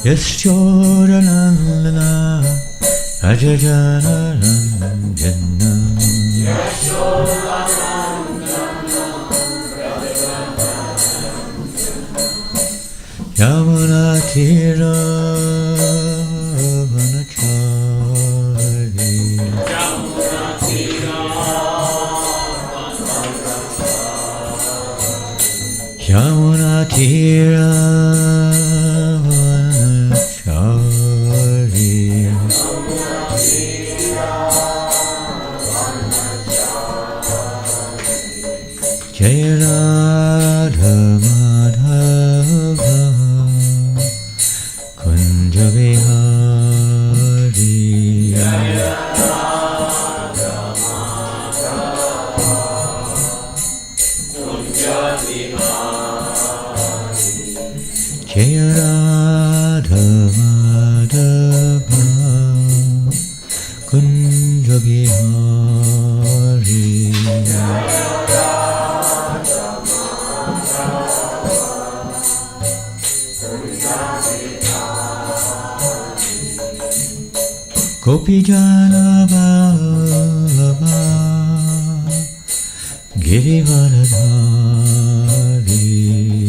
Yashodanandana Rajajanarandana Yamuna Tira Vanachari Yamuna Tira Jaya Radha Madhava Kunja Vihari Jaya Radha Madhava Kunja Vihari Jaya Radha Madhava Kunja Vihari Gopi Jana Baba Girivaradhari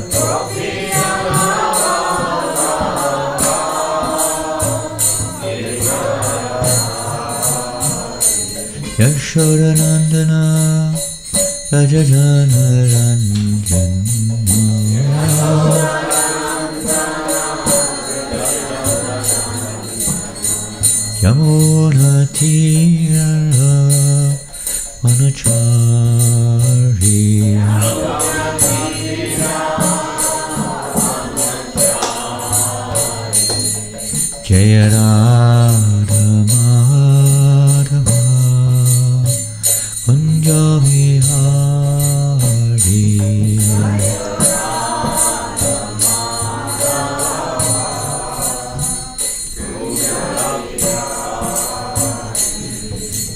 Gopi Jana Baba Girivaradhari Yashodanandana Rajajanarandana Yamuna Tira Vanachari Jaya Radha Madhava Kunja Vihari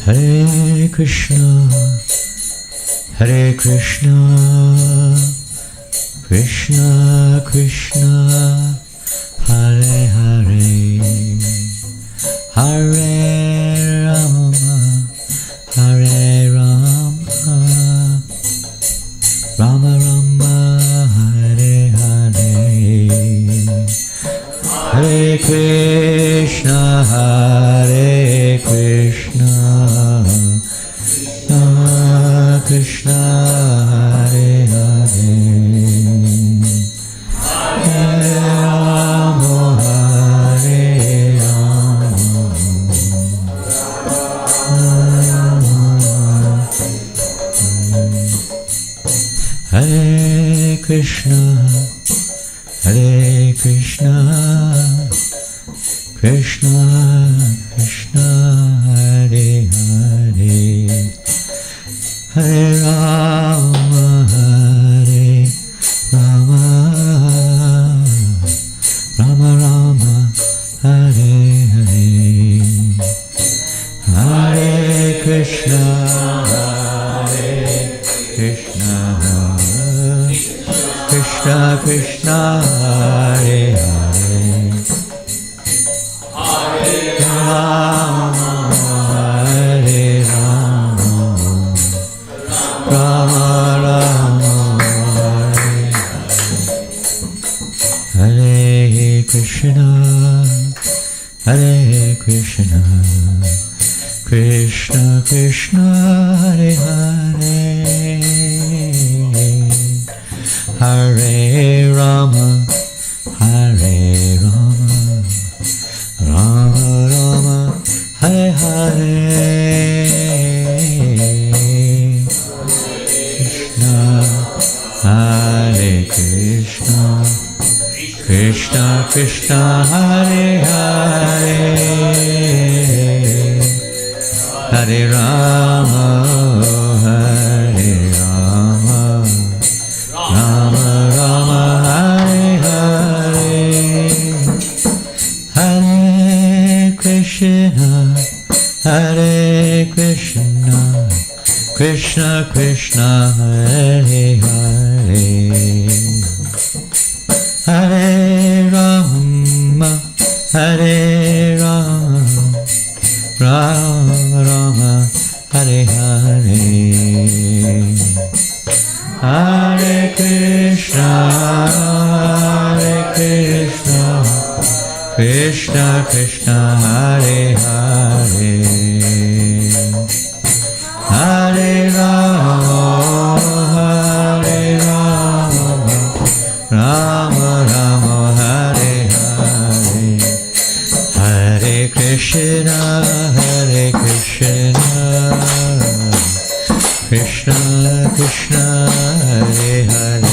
Hare Krishna, Hare Krishna, Krishna Krishna, Hare Hare, Hare Rama, Hare Rama, Rama Rama, Hare Hare, Hare Krishna, Hare Krishna, Krishna Hare Hare, Hare Rama, Hare Rama, Hare Krishna, Hare Krishna, Krishna Krishna, Hare Hare, Hare Rama, Hare Rama, Rama Rama, Hare Hare, Hare Krishna, Hare Krishna, Krishna Krishna, Hare Hare, Hare Rama, Hare Rama, Rama Rama, Hare Krishna, Hare Krishna, Krishna Krishna, Hare Hare, Hare Rama, Hare Rama, Rama Rama, Hare Hare, Hare Krishna, Krishna Krishna, Hare Hare, Hare Rama, Hare Rama, Rama Rama, Hare Hare, Hare Krishna, Hare Krishna, Krishna Krishna, Hare Hare, Hare Rama, Hare Rama, Rama Rama, Hare Hare, Hare Krishna, Krishna Krishna, Hare Hare, Hare Rama, Rama Rama, Hare Hare, Hare Krishna, Krishna Krishna, Hare Hare,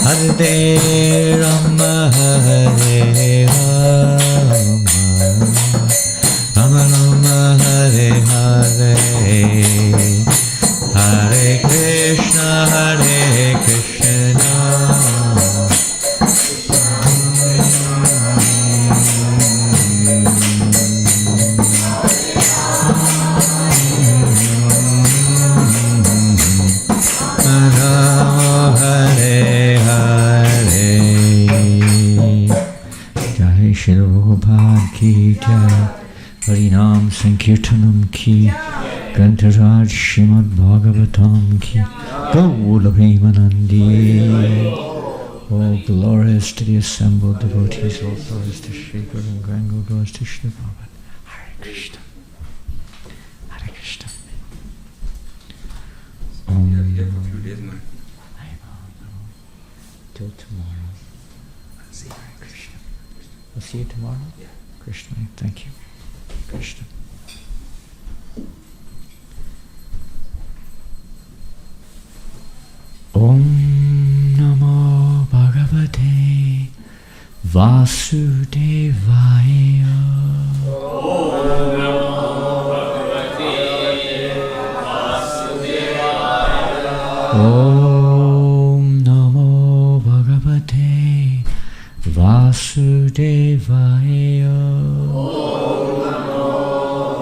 Hare Rama, Rama Rama, Hare Hare, Hare Krishna, Shri Prabhupada ki jai, Harinam Sankirtanam ki, Grantaraj Srimad Bhagavatam ki, Gaula Premanandi. All glorious to the assembled devotees, all glorious to Shri Guru and Grand Guru, glorious to Shri Prabhupada. Hare Krishna. Hare Krishna. Till tomorrow. Hare Krishna. We'll see you tomorrow. Yeah. Krishna, thank you. Krishna. Om Namo Bhagavate Vasudevaya. Om Namo Bhagavate Vasudevaya. Om Namo Bhagavate Vasudevaya. Om Namo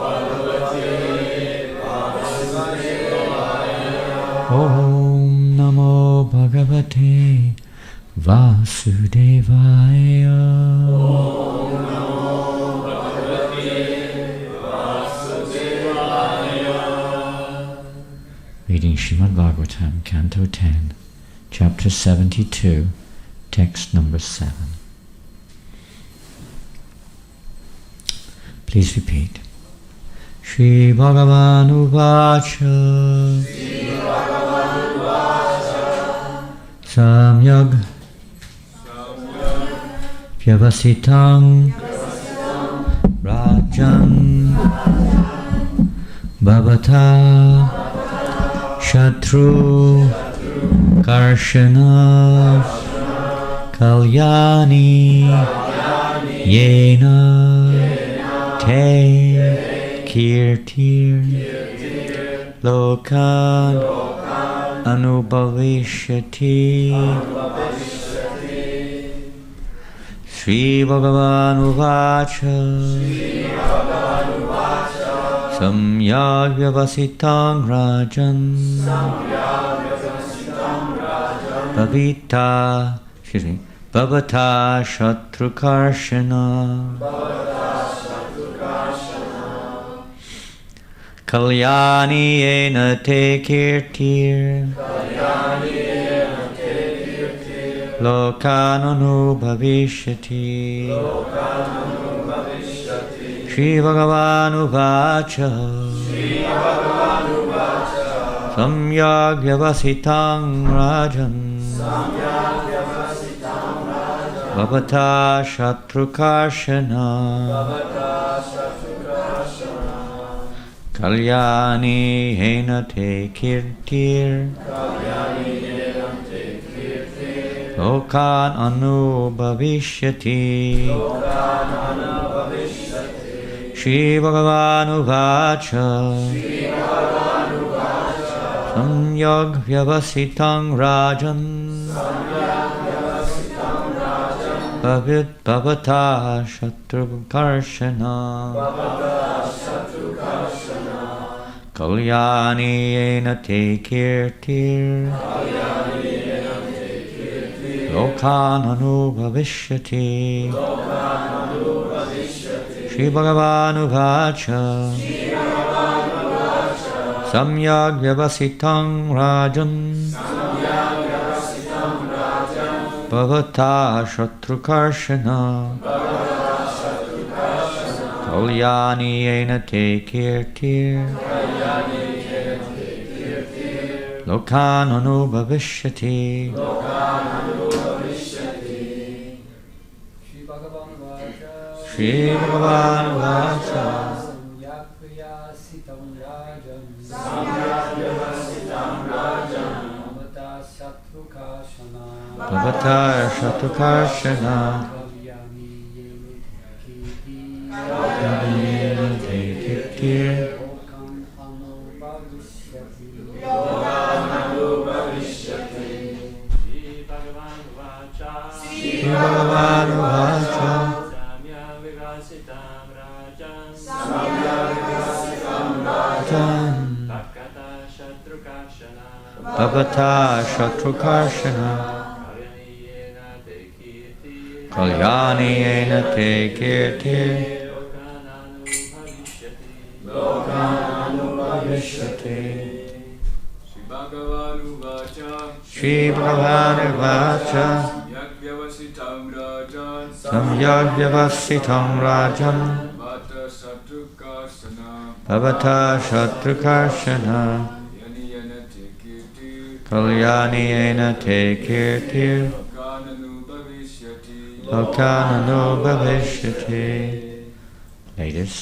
Bhagavate Vasudevaya. Om Namo Bhagavate Vasudevaya. Om Namo Bhagavate Vasudevaya. Reading Srimad Bhagavatam, Canto 10, Chapter 72, Text number 7. Please repeat. Shri Bhagavan Uvacha. Samyag Vyavasitang Rajan Bhavata Shatru Karshana Kalyani Yena Te Kirtir Lokan Anubhavishyati. Sri Bhagavan Uvacha. Samyag Vyavasitang Rajan Bhavata Shatrukarshana Kalyani Yena Te Kirtir Lokananu Bhavishyati. Shri Bhagavan Uvacha. Samyag Vyavasitang Rajan Bhavata Shatrukarshana Kalyani Yena Te Kirtir Lokan Anubhavishyati. Shri Bhagavan Uvacha. Samyag Vyavasitang Rajan Bhavata Shatrukarshana Kalyani Yena Te Kirtir Lokan anubhavishyati. Shri Bhagavan uvacha. Samyak vyavasitam rajan. Bhavata shatrukarshana. Kalyani yena te kirtir. Lokan anubhavishyati. Shri Bhagavan uvacha. Bhavata shatrukarshana. Kalyani yena te kirtir. Shri Bhagavan uvacha. Bhavata shatrukarshana. Kalyani yena te kirtir. Lokan anubhavishyati. Shri Bhagavan uvacha. Samyak vyavasitam rajan. Bhavata shatrukarshana. Kalyani yena te kirtir. Lokan anubhavishyati. Ladies.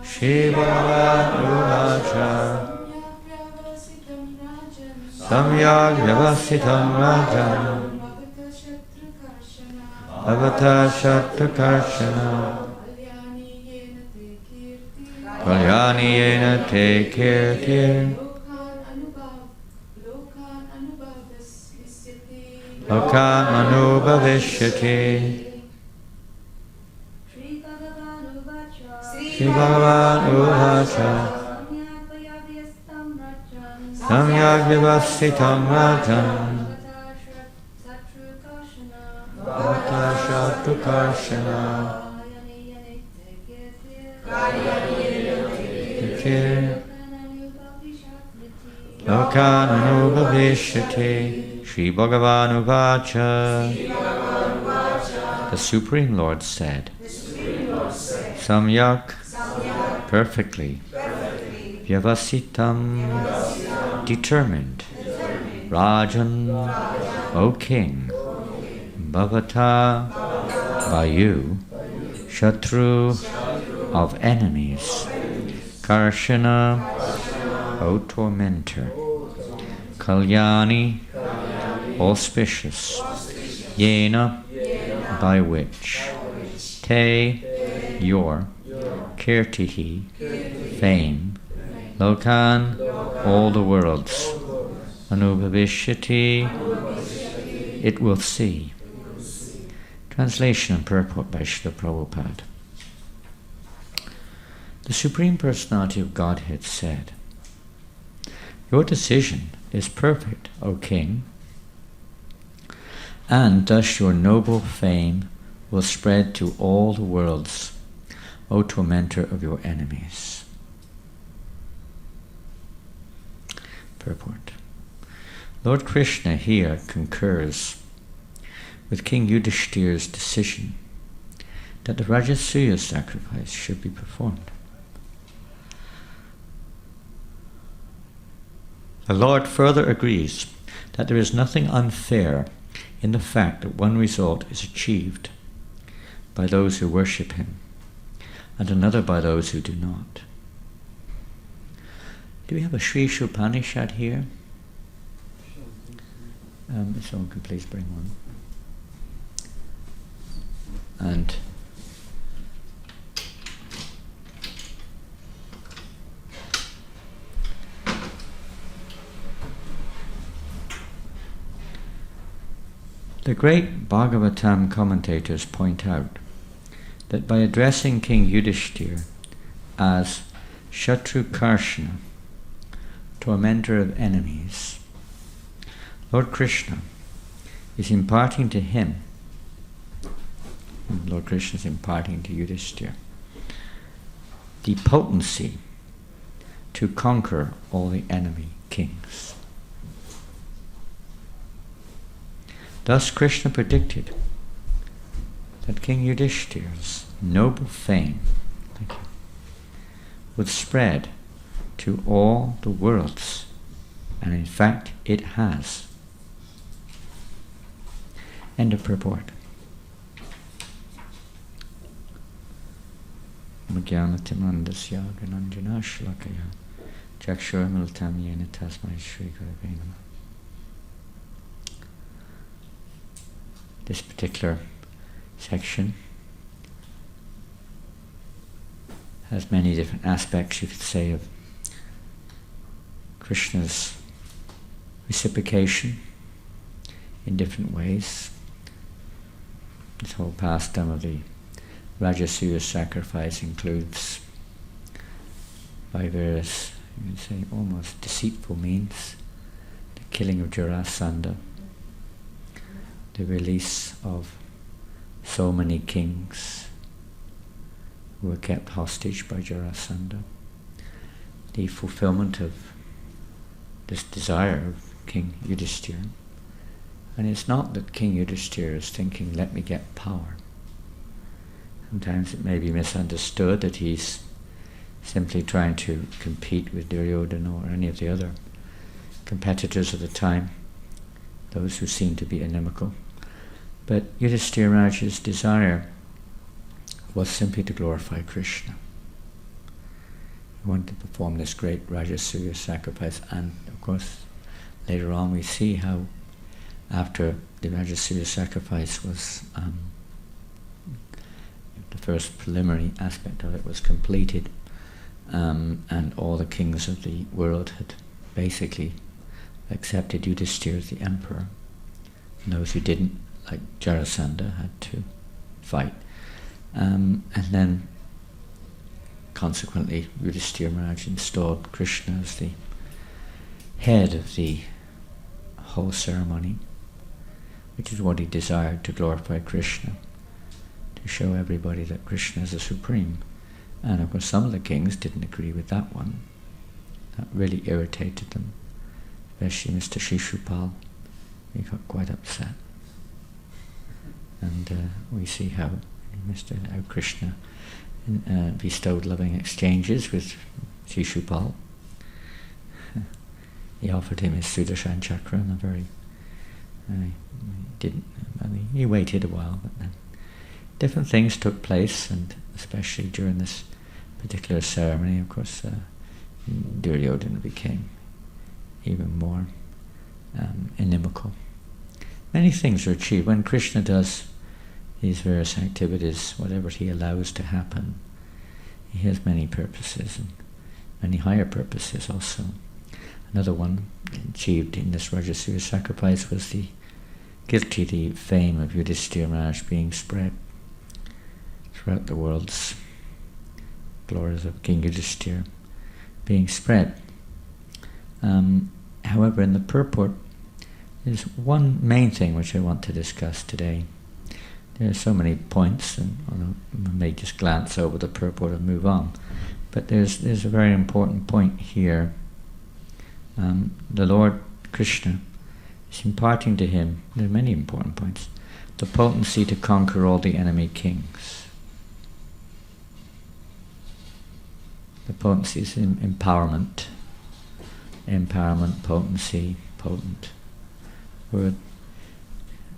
Shri Bhagavan uvacha. Samyak vyavasitam rajan. Bhavata shatrukarshana. Kalyani yena te kirtir. Lokan anubhavishyati. Shri Bhagavan uvacha. Samyak vyavasitam rajan. Bhavata shatrukarshana. Lokan anubhavishyati. Shri Bhagavan uvacha. The Supreme Lord said, Samyak, perfectly, Vyavasitam, determined, Rajan, O King, Bhavata, by you, Shatru, of enemies, Karshana, O tormentor, Kalyani, auspicious, Yena, by which, Te, your, Kirtihi, fame, Lokan, all the worlds, Anubhavishyati, it will see. Translation and purport by Srila Prabhupada. The Supreme Personality of Godhead said, your decision is perfect, O King, and thus your noble fame will spread to all the worlds, O tormentor of your enemies. Purport. Lord Krishna here concurs with King Yudhishthira's decision that the Rajasuya sacrifice should be performed. The Lord further agrees that there is nothing unfair in the fact that one result is achieved by those who worship him and another by those who do not. Do we have a Sri Upanishad here? If someone could please bring one. And the great Bhagavatam commentators point out that by addressing King Yudhishthira as Shatrukarshana, tormentor of enemies, Lord Krishna is imparting to him, Lord Krishna is imparting to Yudhishthira, the potency to conquer all the enemy kings. Thus Krishna predicted that King Yudhishthira's noble fame would spread to all the worlds, and in fact it has. End of purport. Magyanatimandasya gananjana shlakaya chakshuramiltam yena tasmai shri gurave namah. This particular section has many different aspects, you could say, of Krishna's reciprocation in different ways. This whole pastime of the Rajasuya sacrifice includes, by various, you could say, almost deceitful means, the killing of Jarasandha, the release of so many kings who were kept hostage by Jarasandha, the fulfillment of this desire of King Yudhishthira. And it's not that King Yudhishthira is thinking, let me get power. Sometimes it may be misunderstood that he's simply trying to compete with Duryodhana or any of the other competitors of the time, those who seem to be inimical. But Yudhishthira Raja's desire was simply to glorify Krishna. He wanted to perform this great Rajasuya sacrifice, and of course later on we see how after the Rajasuya sacrifice was the first preliminary aspect of it was completed, and all the kings of the world had basically accepted Yudhishthira as the emperor, and those who didn't, like Jarasandha, had to fight. And then consequently Yudhishthira Maharaj installed Krishna as the head of the whole ceremony, which is what he desired, to glorify Krishna, to show everybody that Krishna is the supreme. And of course some of the kings didn't agree with that one. That really irritated them, especially Mr. Shishupal. He got quite upset. And we see how Krishna bestowed loving exchanges with Shishupal. He offered him his Sudarshan chakra, and he waited a while, but then different things took place, and especially during this particular ceremony, of course, Duryodhana became even more inimical. Many things are achieved when Krishna does these various activities, whatever he allows to happen. He has many purposes, and many higher purposes also. Another one achieved in this Rajasuya sacrifice was the kirti, the fame of Yudhishthira Maharaj being spread throughout the worlds. Glories of King Yudhishthira being spread. However, in the purport, there's one main thing which I want to discuss today. There are so many points, and I may just glance over the purport and move on. But there's a very important point here. The Lord Krishna is imparting to him, there are many important points, the potency to conquer all the enemy kings. The potency is empowerment. Empowerment, potency, potent. We're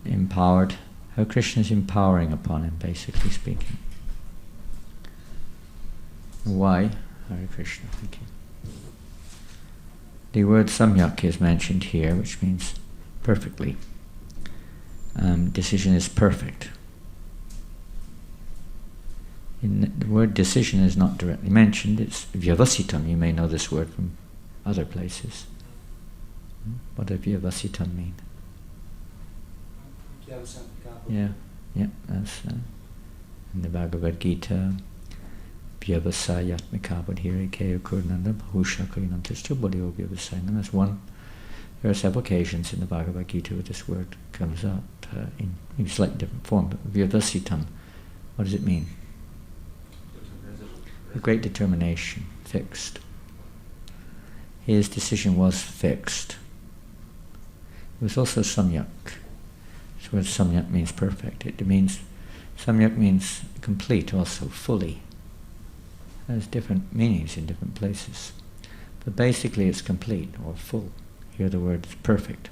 empowered. How Krishna is empowering upon him, basically speaking. Why? Hare Krishna, thank you. The word samyak is mentioned here, which means perfectly. Decision is perfect. The word decision is not directly mentioned, it's vyavasitam. You may know this word from other places. What does vyavasitam mean? Yeah, that's in the Bhagavad Gita. Vyavasayatmika vadhire keo kurnanda bhushakarinam tishtu bodhyo vyavasayana. That's one There are several occasions in the Bhagavad Gita where this word comes up in slightly different form. But vyavasitam, what does it mean? A great determination, fixed. His decision was fixed. It was also samyak. This word samyak means perfect. Samyak means complete also, fully. It has different meanings in different places. But basically it's complete or full. Here the word is perfect.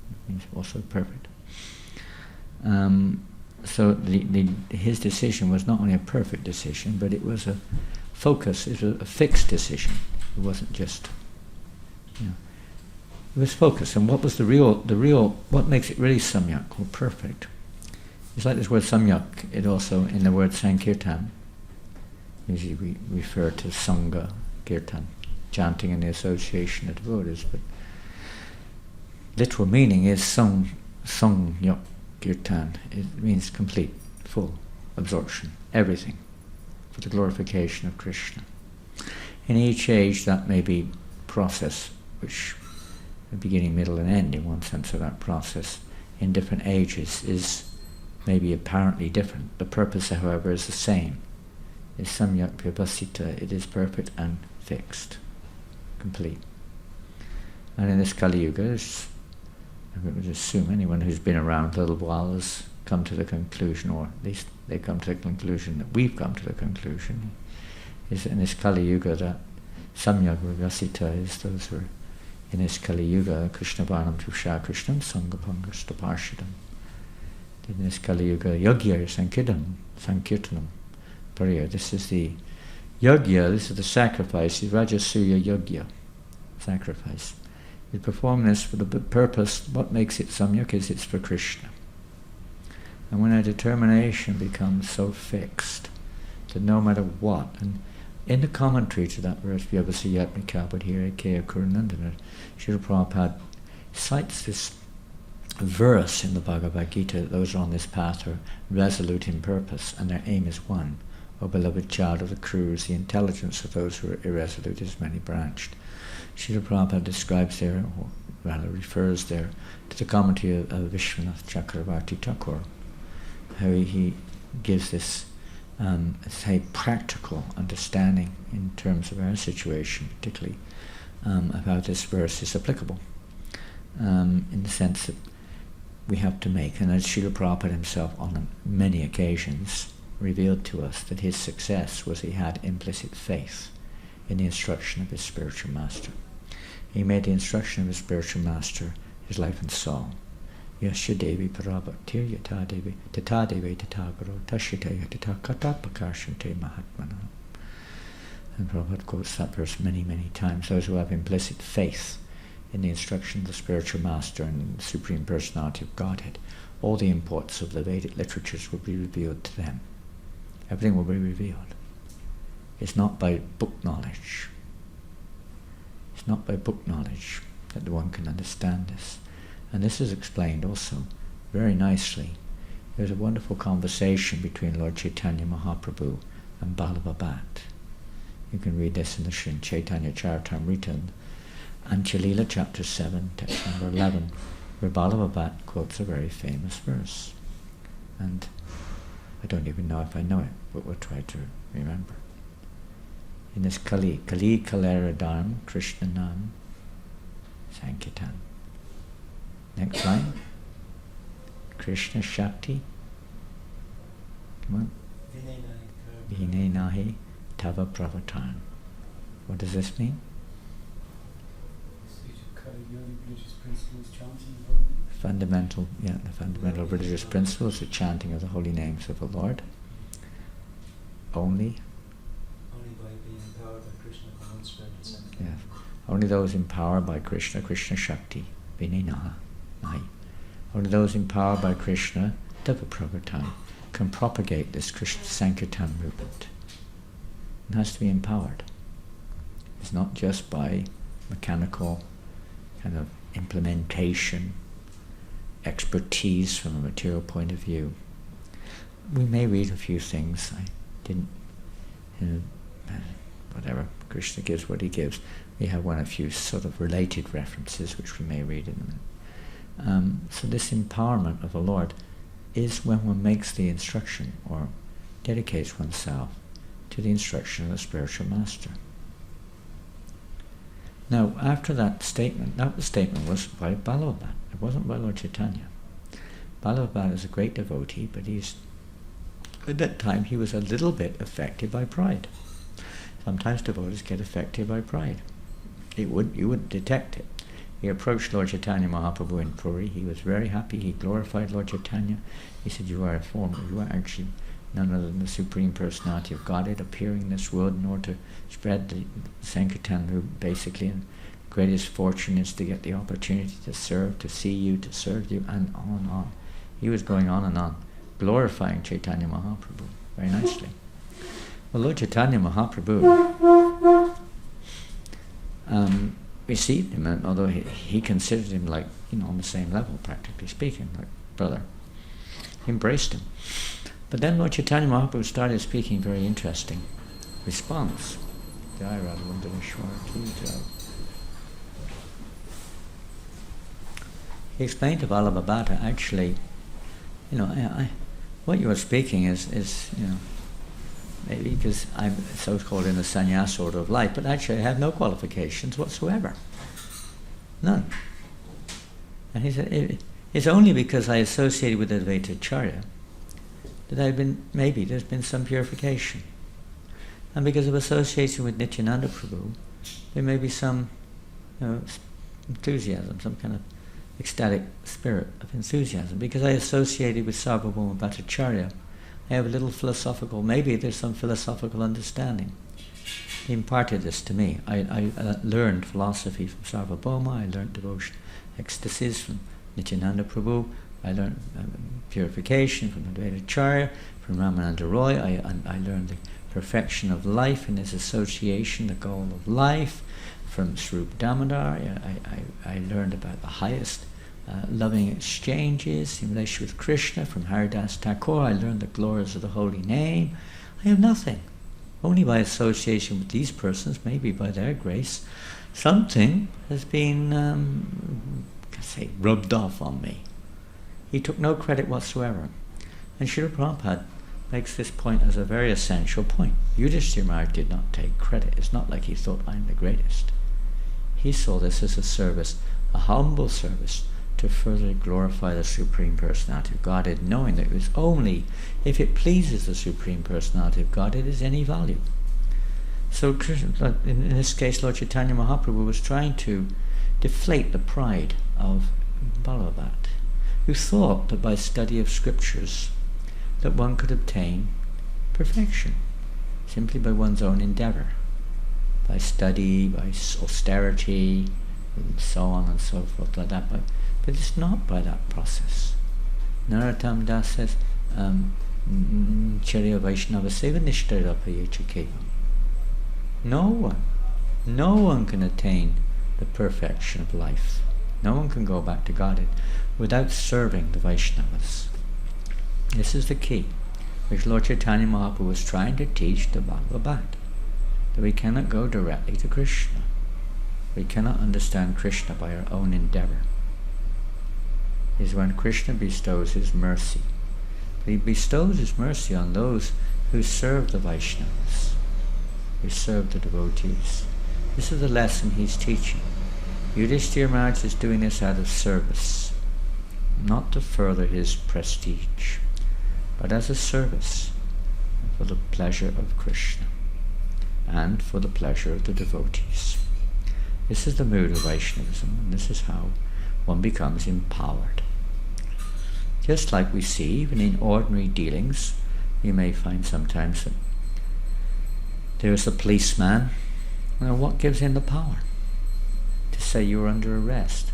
It means also perfect. So his decision was not only a perfect decision, but it was a focus, it was a fixed decision. It wasn't just, it was focus. And what was the real, what makes it really samyak or perfect? It's like this word samyak, it also, in the word sankirtan, usually we refer to sangha, kirtan, chanting in the association of devotees, but literal meaning is samyak kirtan. It means complete, full absorption, everything, for the glorification of Krishna. In each age that may be process, which the beginning, middle and end in one sense of that process, in different ages is maybe apparently different. The purpose, however, is the same. Is samyak vyavasita, it is perfect and fixed, complete. And in this Kali Yuga, I would assume anyone who's been around a little while has come to the conclusion, or at least they come to the conclusion that we've come to the conclusion, is that in this Kali Yuga that samyak vyavasita is those who are in this Kali Yuga, Krishna Varnam Chusha Krishnam Sangapangas Taparshidam. In this Kali Yuga, Yagya Sankirtanam Pariya. This is the Yagya, this is the sacrifice, the Rajasuya Yagya, sacrifice. We perform this for the purpose, what makes it samyak is it's for Krishna. And when our determination becomes so fixed that no matter what, and in the commentary to that verse, Vyavasi Yatmika Badhira Kaya Kurunandana, Srila Prabhupada cites this verse in the Bhagavad Gita that those on this path are resolute in purpose and their aim is one. O beloved child of the crews, the intelligence of those who are irresolute is many branched. Srila Prabhupada describes there, or rather refers there, to the commentary of Vishwanath Chakravarti Thakur, how he gives this say practical understanding in terms of our situation, particularly of how this verse is applicable, in the sense that we have to make, and as Srila Prabhupada himself on many occasions revealed to us that his success was he had implicit faith in the instruction of his spiritual master. He made the instruction of his spiritual master his life and song. Yasya Devi Parabhaktir Yata Devi Tata Devi Tatagaro Tashite Yatata Katapakashante Mahatmana. And Prabhupada quotes that verse many, many times. Those who have implicit faith in the instruction of the spiritual master and the Supreme Personality of Godhead, all the imports of the Vedic literatures will be revealed to them. Everything will be revealed. It's not by book knowledge. It's not by book knowledge that one can understand this. And this is explained also very nicely. There's a wonderful conversation between Lord Chaitanya Mahaprabhu and Ballabha Bhatt. You can read this in the Sri Chaitanya Charitamrita and Chalila chapter 7, text number 11, where Ballabha Bhatt quotes a very famous verse. And I don't even know if I know it, but we'll try to remember. In this Kali Kalera Dharma, Krishna Nam, Sankirtan. Next line. Krishna Shakti. Come on. Vine Nahi Tava Pravatan. What does this mean? Fundamental religious principles, the chanting of the holy names of the Lord. Only by being empowered by Krishna from one spirit to second. Yes. Only those empowered by Krishna, Krishna Shakti, Vinay Nahi. Only those empowered by Krishna, Deva Prabhupada, can propagate this Krishna Sankirtan movement. It has to be empowered. It's not just by mechanical kind of implementation, expertise from a material point of view. We may read a few things. I didn't, whatever Krishna gives, what he gives. We have a few sort of related references which we may read in a minute. So this empowerment of the Lord is when one makes the instruction or dedicates oneself to the instruction of the spiritual master. Now, after that statement was by Balabhat. It wasn't by Lord Chaitanya. Balabhat is a great devotee, but at that time he was a little bit affected by pride. Sometimes devotees get affected by pride. You would detect it. He approached Lord Chaitanya Mahaprabhu in Puri. He was very happy. He glorified Lord Chaitanya. He said, you are actually none other than the Supreme Personality of Godhead appearing in this world in order to spread the Sankirtan, who basically the greatest fortune is to get the opportunity to serve, to see you, to serve you, and on and on. He was going on and on, glorifying Chaitanya Mahaprabhu very nicely. Well, Lord Chaitanya Mahaprabhu received him, and although he considered him like, on the same level, practically speaking, like brother, he embraced him. But then Lord Chaitanya Mahaprabhu started speaking very interesting response. Jai Radha-Krishna ki jai. He explained to Vallabhabhata, actually, what you are speaking is maybe because I'm so-called in the sannyas order of life, but actually I have no qualifications whatsoever. None. And he said, it's only because I associated with the Advaita-charya that there's been some purification. And because of association with Nityananda Prabhu, there may be some enthusiasm, some kind of ecstatic spirit of enthusiasm. Because I associated with Sarvabhauma Bhattacharya, I have a little philosophical, maybe there's some philosophical understanding. He imparted this to me. I learned philosophy from Sarvabhauma, I learned devotion, ecstasies from Nityananda Prabhu, I learned purification from Advaita-charya, from Ramananda Roy, I learned the perfection of life and its association, the goal of life, from Swarup Damodar. I learned about the highest loving exchanges in relation with Krishna. From Haridas Thakur, I learned the glories of the holy name. I have nothing. Only by association with these persons, maybe by their grace, something has been, rubbed off on me. He took no credit whatsoever. And Srila Prabhupada makes this point as a very essential point. Yudhishthira Maharaj did not take credit. It's not like he thought, I'm the greatest. He saw this as a service, a humble service, to further glorify the Supreme Personality of Godhead, knowing that it was only if it pleases the Supreme Personality of Godhead is any value. So in this case, Lord Chaitanya Mahaprabhu was trying to deflate the pride of Balabhat, who thought that by study of scriptures that one could obtain perfection simply by one's own endeavor, by study, by austerity, and so on and so forth like that. But it's not by that process. Narottam Das says, Charya Vaishnava Seva Nishtarapayecha Keva. No one can attain the perfection of life. No one can go back to Godhead without serving the Vaishnavas. This is the key, which Lord Chaitanya Mahaprabhu was trying to teach to Bhagavad, that we cannot go directly to Krishna. We cannot understand Krishna by our own endeavor. It is when Krishna bestows his mercy. But he bestows his mercy on those who serve the Vaishnavas, who serve the devotees. This is the lesson he's teaching. Yudhishthira Maharaj is doing this out of service, not to further his prestige, but as a service for the pleasure of Krishna and for the pleasure of the devotees. This is the mood of Vaishnavism, and this is how one becomes empowered. Just like we see, even in ordinary dealings, you may find sometimes that there is a policeman. Now, what gives him the power to say you're under arrest?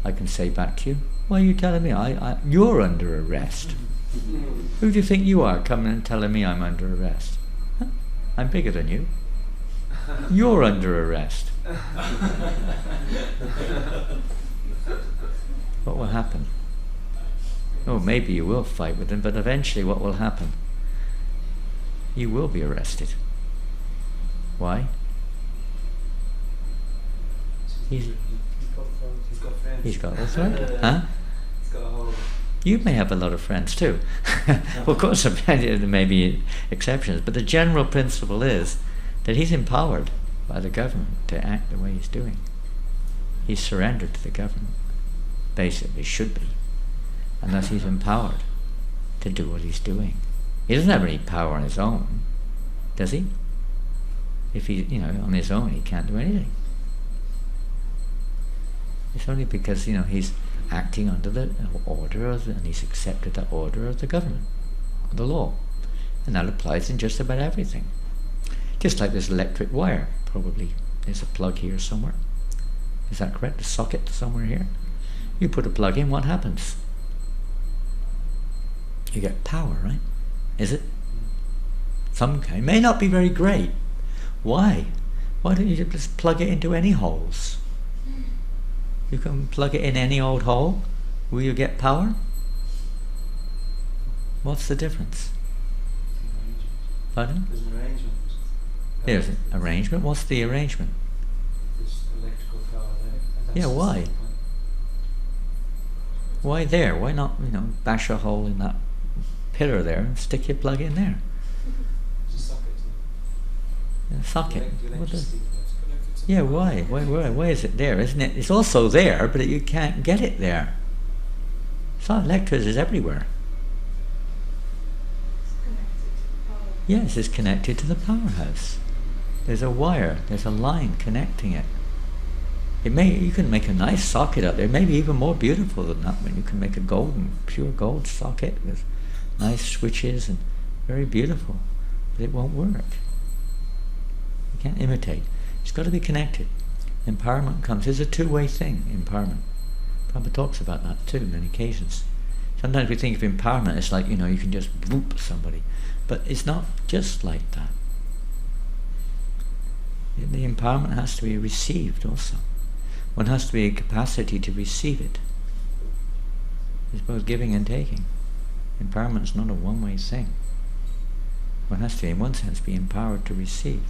I can say back to you, why are you telling me you're under arrest? Who do you think you are coming and telling me I'm under arrest? Huh? I'm bigger than you. You're under arrest. What will happen? Oh, maybe you will fight with him, but eventually what will happen? You will be arrested. Why? He's got friends. He's got what's right? Huh? He's got a whole... You may have a lot of friends too. Well, of course, there may be exceptions, but the general principle is that he's empowered by the government to act the way he's doing. He's surrendered to the government. Basically, should be. And thus he's empowered to do what he's doing. He doesn't have any power on his own, does he? If he, on his own, he can't do anything. It's only because, he's acting under the order and he's accepted that order of the government, of the law. And that applies in just about everything. Just like this electric wire, probably. There's a plug here somewhere. Is that correct? A socket somewhere here? You put a plug in, what happens? You get power, right? Is it? Some kind. It may not be very great. Why? Why don't you just plug it into any holes? You can plug it in any old hole. Will you get power? What's the difference? Pardon? There's an arrangement. There's an arrangement. What's the arrangement? This electrical power there. Yeah, why? Why there? Why not, bash a hole in that pillar there and stick your plug in there? It's a socket, isn't it? A socket. The electricity that's connected to Yeah, why? Why is it there, isn't it? It's also there, but you can't get it there. So electricity is everywhere. Yes, it's connected to the powerhouse. There's a wire, there's a line connecting it. You can make a nice socket up there, maybe even more beautiful than that one. You can make a pure gold socket with nice switches and very beautiful, but it won't work. You can't imitate. It's got to be connected. Empowerment comes. It's a two-way thing, empowerment. Prabhupada talks about that too, many occasions. Sometimes we think of empowerment as like, you can just whoop somebody. But it's not just like that. The empowerment has to be received also. One has to be a capacity to receive it. It's both giving and taking. Empowerment is not a one-way thing. One has to, in one sense, be empowered to receive.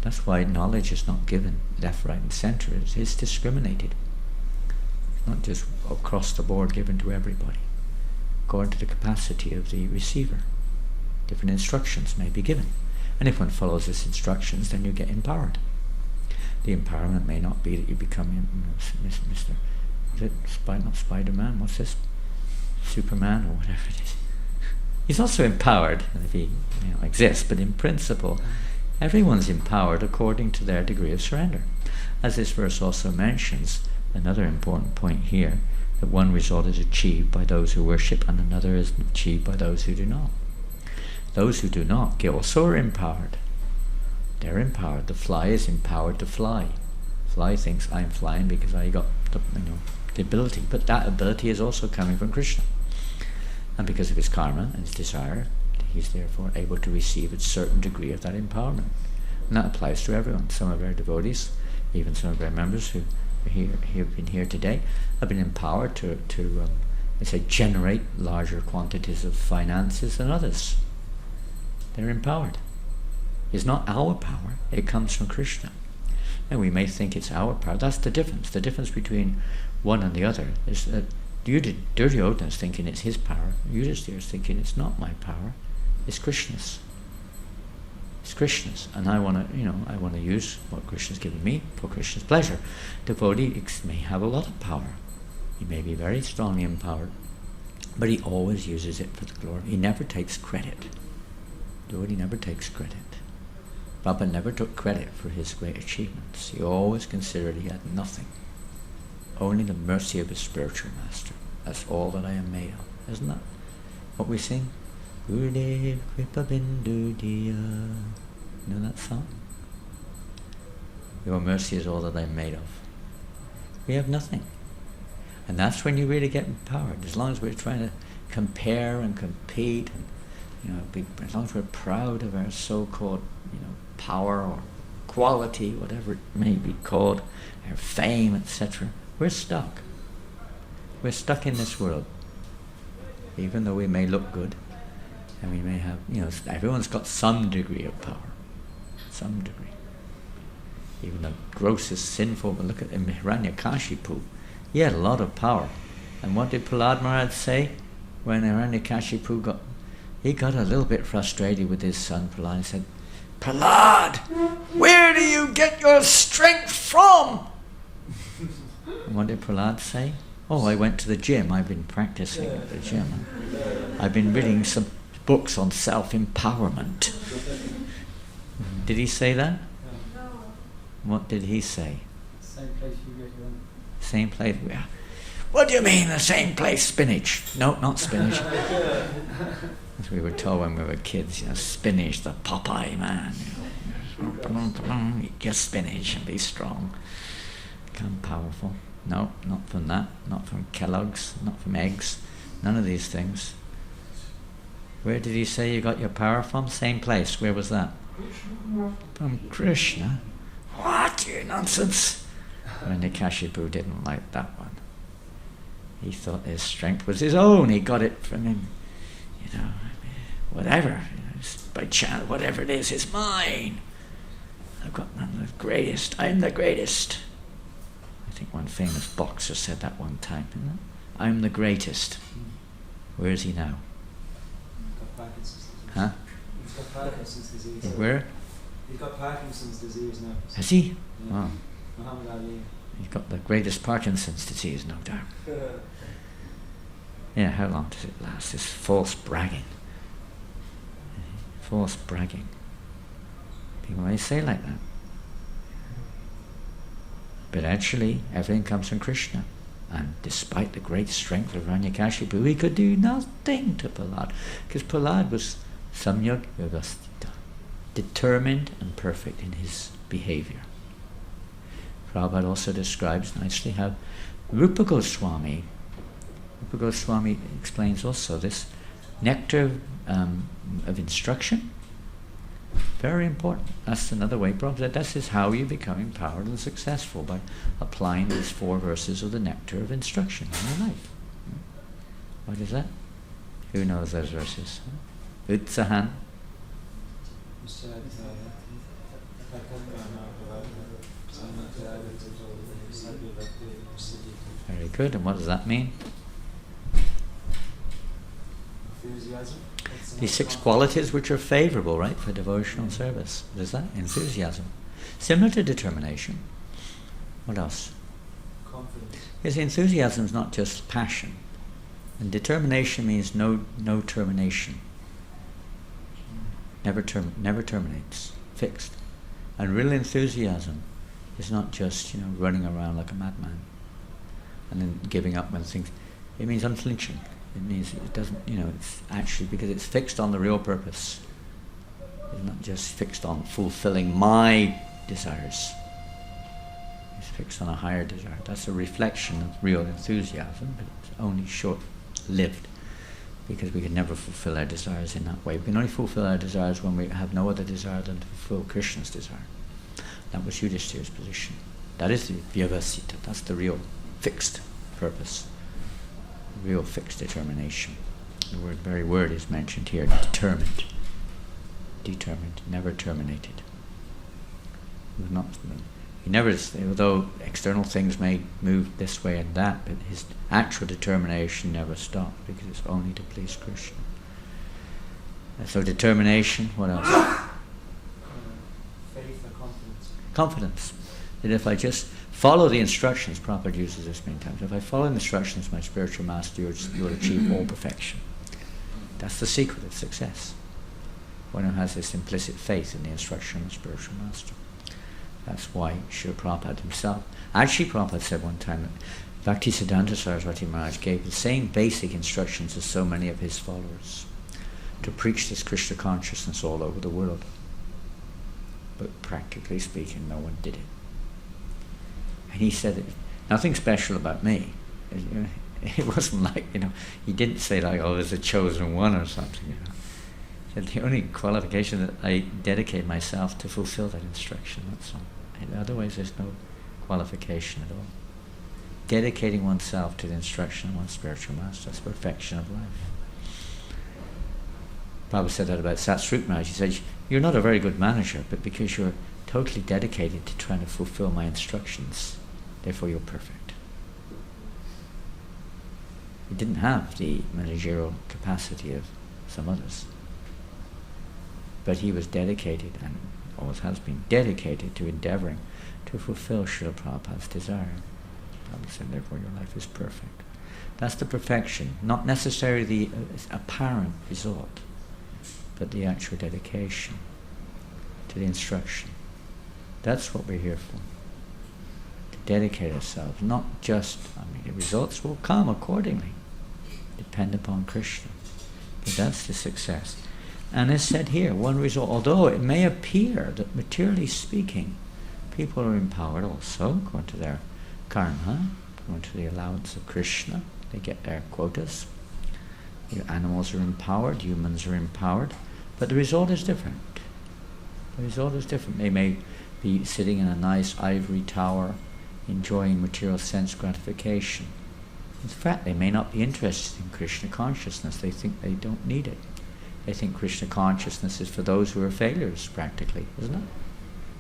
That's why knowledge is not given left, right, and center. It's discriminated. It's not just across the board given to everybody. According to the capacity of the receiver. Different instructions may be given. And if one follows these instructions, then you get empowered. The empowerment may not be that you become Mr. Not Spider-Man, what's this? Superman or whatever it is. He's also empowered, if he exists, but in principle, everyone's empowered according to their degree of surrender. As this verse also mentions, another important point here, that one result is achieved by those who worship and another is achieved by those who do not. Those who do not also are empowered. They're empowered. The fly is empowered to fly. Fly thinks, I'm flying because I got the ability. But that ability is also coming from Krishna. And because of his karma and his desire, he's therefore able to receive a certain degree of that empowerment. And that applies to everyone. Some of our devotees, even some of our members who have been here today, have been empowered to generate larger quantities of finances than others. They're empowered. It's not our power, it comes from Krishna. And we may think it's our power. That's the difference. The difference between one and the other is that Duryodhana is thinking it's his power. Yudhishthira is thinking it's not my power, it's Krishna's. It's Krishna's, and I want to use what Krishna's given me for Krishna's pleasure. Devotee may have a lot of power. He may be very strongly empowered, but he always uses it for the glory. He never takes credit. Devotee never takes credit. Baba never took credit for his great achievements. He always considered he had nothing. Only the mercy of his spiritual master. That's all that I am made of. Isn't that what we sing? Gurudev Kripa Bindu Diya. You know that song? Your mercy is all that I am made of. We have nothing. And that's when you really get empowered. As long as we're trying to compare and compete, and as long as we're proud of our so-called power or quality, whatever it may be called, our fame, etc., we're stuck. We're stuck in this world. Even though we may look good, and we may have, everyone's got some degree of power. some degree. Even the grossest sinful, but look at Hiranyakashipu. He had a lot of power. And what did Prahlad Maharaj say when Hiranyakashipu got a little bit frustrated with his son Prahlad? He said, "Prahlad, where do you get your strength from?" And what did Prahlad say? "Oh, I went to the gym. I've been practicing at the gym. I've been reading some books on self-empowerment." Did he say that? No. What did he say? Same place you get your own. Same place? What do you mean the same place? Spinach. No, not spinach. As we were told when we were kids, spinach, the Popeye man. Eat your spinach and be strong. Become powerful. No, not from that. Not from Kellogg's. Not from eggs. None of these things. Where did he say you got your power from? Same place. Where was that? From Krishna. What? You nonsense. And Hiranyakashipu didn't like that one. He thought his strength was his own. He got it from him. Whatever. By chance, whatever it is, it's mine. I'm the greatest. I'm the greatest. I think one famous boxer said that one time. I'm the greatest. Where is he now? Got Parkinson's disease. Huh? He's got Parkinson's disease. Where? He's got Parkinson's disease now. Has he? Yeah. Wow. Muhammad Ali. He's got the greatest Parkinson's disease, no doubt. Yeah, how long does it last? This false bragging. False bragging. People may say like that. But actually, everything comes from Krishna. And despite the great strength of Hiranyakashipu, he could do nothing to Prahlad. Because Prahlad was samyak yogastita, determined and perfect in his behavior. Prabhupada also describes nicely how Rupa Goswami explains also this nectar of instruction. Very important. That's another way Prabhupada said, this is how you become empowered and successful, by applying these 4 verses of the nectar of instruction in your life. What is that? Who knows those verses? Utsahan. Very good. And what does that mean? Enthusiasm. These 6 qualities which are favorable, right, for devotional service. What is that? Enthusiasm. Similar to determination. What else? Confidence. Yes, enthusiasm is not just passion. And determination means no termination. Never terminates. Fixed. And real enthusiasm is not just, running around like a madman and then giving up when things... It means unflinching. It means it doesn't, it's actually because it's fixed on the real purpose. It's not just fixed on fulfilling my desires. It's fixed on a higher desire. That's a reflection of real enthusiasm, but it's only short-lived, because we can never fulfill our desires in that way. We can only fulfill our desires when we have no other desire than to fulfill Krishna's desire. That was Yudhishthira's position. That is the vyavasita. That's the real fixed purpose. Real fixed determination. The very word is mentioned here, determined. Determined, never terminated. He never, although external things may move this way and that, but his actual determination never stopped, because it's only to please Krishna. And so determination, what else? Faith or confidence. Confidence. That if I just follow the instructions, Prabhupada uses this many times, if I follow the instructions of my spiritual master, you'll achieve all perfection. That's the secret of success. One who has this implicit faith in the instruction of the spiritual master. That's why Srila Prabhupada himself, actually Prabhupada said one time that Bhaktisiddhanta Saraswati Maharaj gave the same basic instructions as so many of his followers, to preach this Krishna consciousness all over the world. But practically speaking, no one did it. And he said, nothing special about me. It wasn't like, he didn't say like, oh, there's a chosen one or something. He said, the only qualification that I dedicate myself to fulfill that instruction, that's all. And otherwise there's no qualification at all. Dedicating oneself to the instruction of one's spiritual master, that's perfection of life. Prabhupada said that about Satsrup Maharaj. He said, You're not a very good manager, but because you're totally dedicated to trying to fulfill my instructions, therefore you're perfect. He didn't have the managerial capacity of some others, but he was dedicated, and always has been dedicated, to endeavoring to fulfill Srila Prabhupada's desire. Prabhupada said, therefore your life is perfect. That's the perfection, not necessarily the apparent result, but the actual dedication to the instruction. That's what we're here for. To dedicate ourselves, not just, the results will come accordingly, depend upon Krishna. But that's the success. And it's said here, one result, although it may appear that materially speaking, people are empowered also, according to their karma, according to the allowance of Krishna, they get their quotas. Animals are empowered, humans are empowered, but the result is different. The result is different. They may be sitting in a nice ivory tower, enjoying material sense gratification. In fact, they may not be interested in Krishna consciousness. They think they don't need it. They think Krishna consciousness is for those who are failures, practically, isn't it?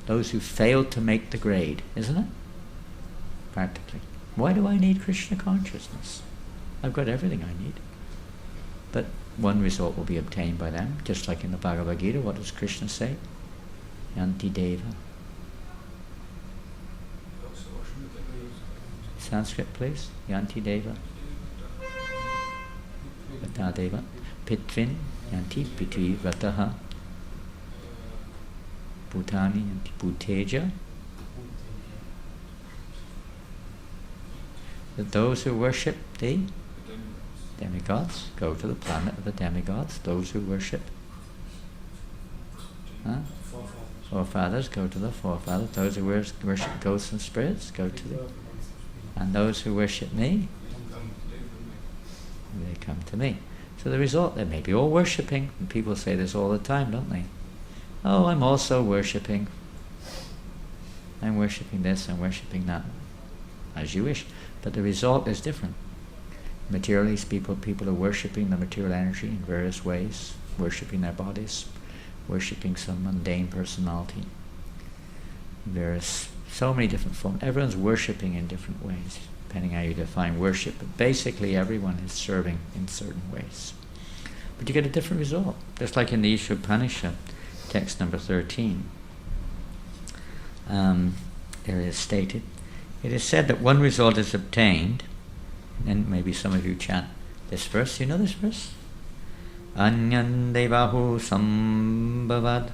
Those who failed to make the grade, isn't it? Practically. Why do I need Krishna consciousness? I've got everything I need. But one result will be obtained by them, just like in the Bhagavad Gita. What does Krishna say? Yanti Deva. Sanskrit, please. Yanti Deva. Vata Deva. Pitvin. Yanti Pitvi Vataha. Bhutani Yanti Bhuteja. That those who worship the demigods go to the planet of the demigods. Those who worship forefathers go to the forefathers. Those who worship ghosts and spirits go to the... And those who worship me, they come to me. So the result, they may be all worshipping, and people say this all the time, don't they? Oh, I'm also worshipping. I'm worshipping this, I'm worshipping that. As you wish. But the result is different. Materially, people are worshipping the material energy in various ways, worshipping their bodies, worshipping some mundane personality. There's so many different forms. Everyone's worshipping in different ways, depending how you define worship. But basically, everyone is serving in certain ways. But you get a different result. Just like in the Isha-Upanishad, text number 13, there is stated, it is said that one result is obtained, and maybe some of you chant this verse. You know this verse? Anyan devahu sambhavad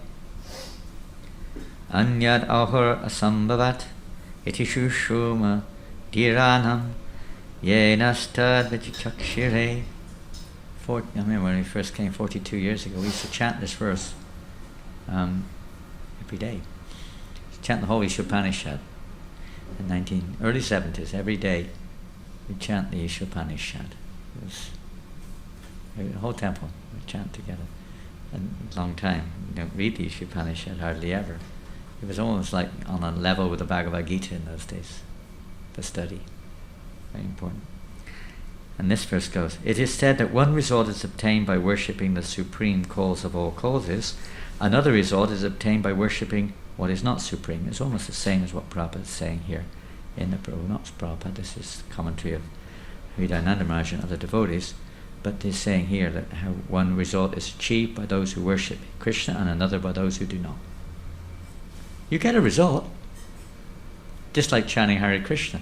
anyad ahur asambhavat iti shushuma dhiranam yenastad vichakshire. I remember when we first came 42 years ago, we used to chant this verse every day. Chant the whole Isha-Upanishad in early 70s, every day we chant the Isha-Upanishad. It was the whole temple, we chant together. And a long time, we don't read the Isha-Upanishad hardly ever. It was almost like on a level with the Bhagavad Gita in those days, for study. Very important. And this verse goes, it is said that one result is obtained by worshipping the supreme cause of all causes. Another result is obtained by worshipping what is not supreme. It's almost the same as what Prabhupada is saying here in the not Prabhupada, this is commentary of Hridayananda Maharaj and other devotees, but they're saying here that how one result is achieved by those who worship Krishna and another by those who do not. You get a result, just like chanting Hare Krishna.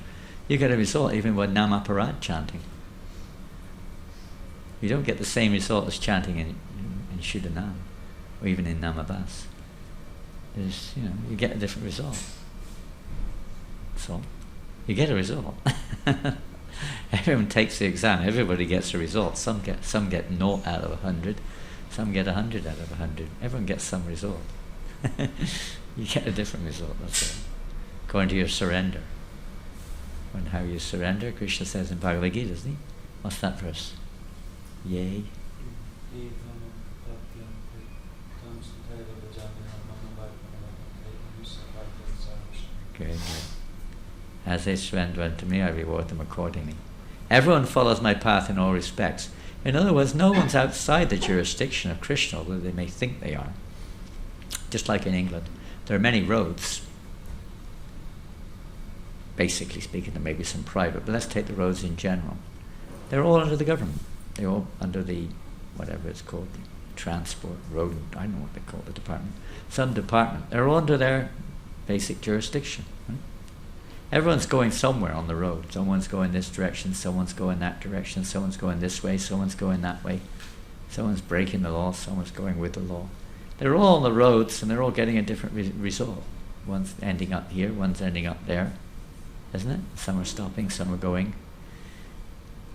You get a result even with Namaparad chanting. You don't get the same result as chanting in Shuddhanam or even in Namabhas. You get a different result. So, you get a result. Everyone takes the exam. Everybody gets a result. Some get 0 out of 100. Some get 100 out of 100. Everyone gets some result. You get a different result. That's it. According to your surrender. And how you surrender, Krishna says in Bhagavad Gita, doesn't he? What's that verse? Yay. Good. As they surrender unto me, I reward them accordingly. Everyone follows my path in all respects. In other words, no one's outside the jurisdiction of Krishna, although they may think they are. Just like in England, there are many roads, basically speaking. There may be some private, but let's take the roads in general. They're all under the government. They're all under the, whatever it's called, the transport, road, I don't know what they call the department. Some department. They're all under their basic jurisdiction. Right? Everyone's going somewhere on the road. Someone's going this direction, someone's going that direction, someone's going this way, someone's going that way. Someone's breaking the law, someone's going with the law. They're all on the roads and they're all getting a different result. One's ending up here, one's ending up there, isn't it? Some are stopping, some are going.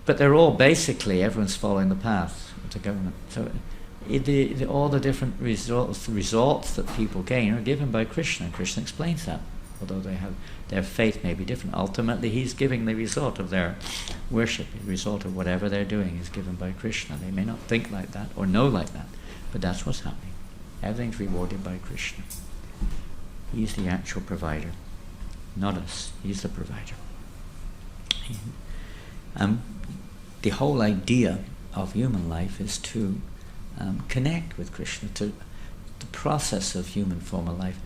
But they're all basically, everyone's following the path of the government. So all the different results that people gain are given by Krishna. Krishna explains that. Although they have their faith may be different, ultimately he's giving the result of their worship, the result of whatever they're doing is given by Krishna. They may not think like that or know like that, but that's what's happening. Everything's rewarded by Krishna. He's the actual provider, not us. He's the provider. The whole idea of human life is to connect with Krishna, to the process of human form of life.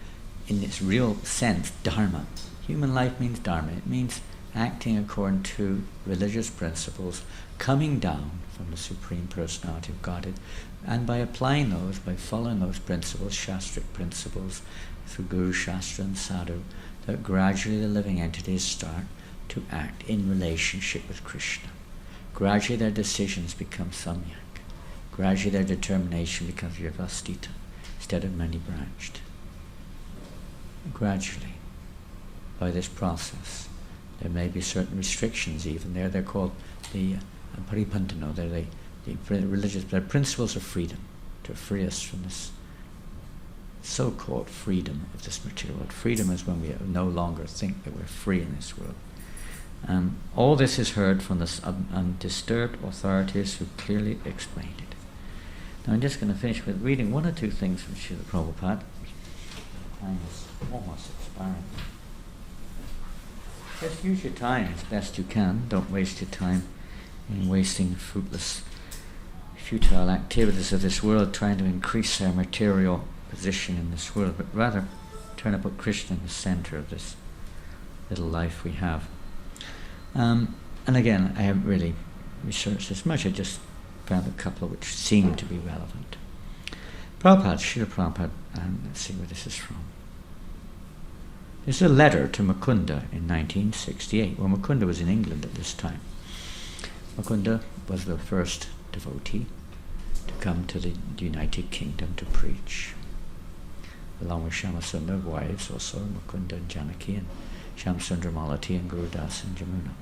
In its real sense, dharma. Human life means dharma. It means acting according to religious principles, coming down from the Supreme Personality of Godhead, and by applying those, by following those principles, shastric principles, through Guru, Shastra and Sadhu, that gradually the living entities start to act in relationship with Krishna. Gradually their decisions become samyak. Gradually their determination becomes vyavastita, instead of many-branched. Gradually, by this process, there may be certain restrictions even there. They're called the paripantano. They're the religious, they're principles of freedom, to free us from this so-called freedom of this material world. Freedom is when we no longer think that we're free in this world. All this is heard from the undisturbed authorities who clearly explained it. Now I'm just going to finish with reading one or two things from Srila Prabhupada. Time is almost expiring. Just use your time as best you can. Don't waste your time in wasting fruitless, futile activities of this world, trying to increase our material position in this world, but rather trying to put Krishna in the center of this little life we have. And again, I haven't really researched this much. I just found a couple which seem to be relevant. Prabhupada, Srila Prabhupada, let's see where this is from. There's a letter to Mukunda in 1968. Well, Mukunda was in England at this time. Mukunda was the first devotee to come to the United Kingdom to preach, along with Shyamasundar, wives also, Mukunda and Janaki, and Shyamsundar Malati and Gurudas and Jamuna.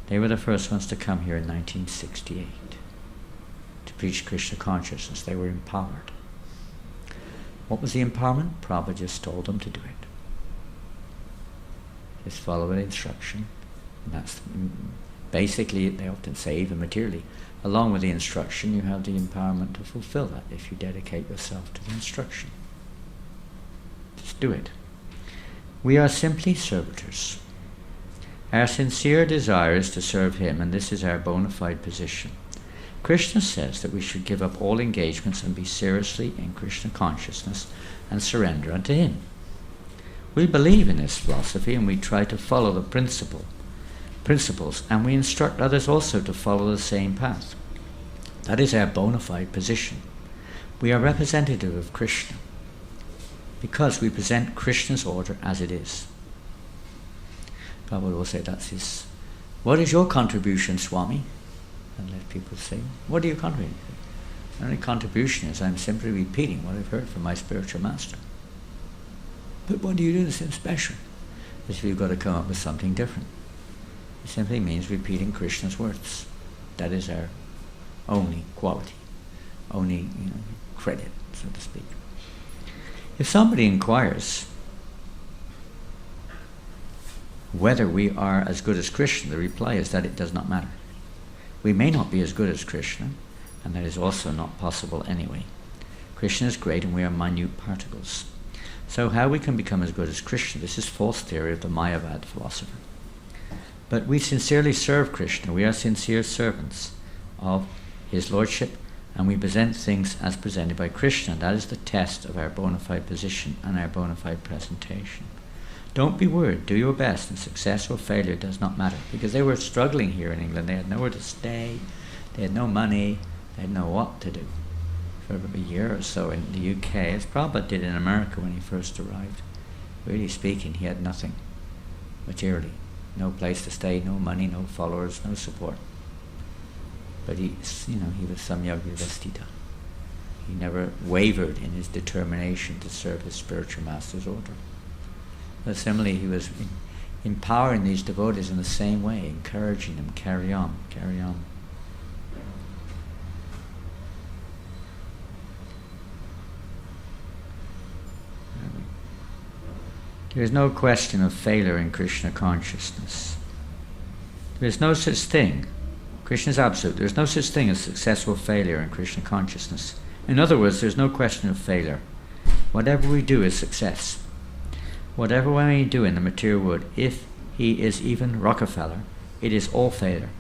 They were the first ones to come here in 1968 to preach Krishna consciousness. They were empowered. What was the empowerment? Prabhupada just told them to do it. Just follow the instruction. And that's basically, they often say, even materially, along with the instruction, you have the empowerment to fulfill that if you dedicate yourself to the instruction. Just do it. We are simply servitors. Our sincere desire is to serve him, and this is our bona fide position. Krishna says that we should give up all engagements and be seriously in Krishna consciousness and surrender unto him. We believe in this philosophy and we try to follow the principles, and we instruct others also to follow the same path. That is our bona fide position. We are representative of Krishna because we present Krishna's order as it is. Prabhupada will say that's his. What is your contribution, Swami? And let people say, what do you contribute? The only contribution is I'm simply repeating what I've heard from my spiritual master. But what do you do that's so special? Is you've got to come up with something different. It simply means repeating Krishna's words. That is our only quality, only credit, so to speak. If somebody inquires whether we are as good as Krishna, the reply is that it does not matter. We may not be as good as Krishna, and that is also not possible anyway. Krishna is great and we are minute particles. So how we can become as good as Krishna, this is false theory of the Mayavad philosopher. But we sincerely serve Krishna. We are sincere servants of his lordship, And we present things as presented by Krishna. That is the test of our bona fide position and our bona fide presentation. Don't be worried. Do your best, and success or failure does not matter. Because they were struggling here in England. They had nowhere to stay. They had no money. They had no what to do. For a year or so in the UK, as Prabhupada did in America when he first arrived. Really speaking, he had nothing materially. No place to stay, no money, no followers, no support. But he was Samyak Vivastita. He never wavered in his determination to serve his spiritual master's order. But similarly, he was empowering these devotees in the same way, encouraging them, carry on, carry on. There is no question of failure in Krishna consciousness. There is no such thing. Krishna is absolute. There is no such thing as successful failure in Krishna consciousness. In other words, there is no question of failure. Whatever we do is success. Whatever we may do in the material world, if he is even Rockefeller, it is all failure.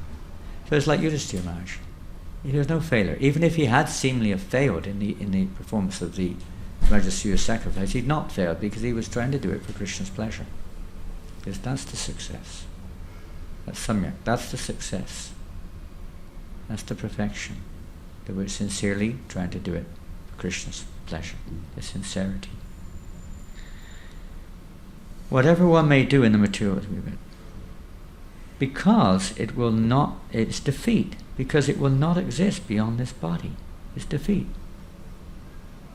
So it's like Yudhishthira Maharaj. There is no failure. Even if he had seemingly failed in the performance of the Rajasuya sacrifice, he'd not failed because he was trying to do it for Krishna's pleasure. Because that's the success. That's samyak. That's the success. That's the perfection. That we're sincerely trying to do it for Krishna's pleasure. The sincerity. Whatever one may do in the material world, because it will not, it's defeat, because it will not exist beyond this body. It's defeat.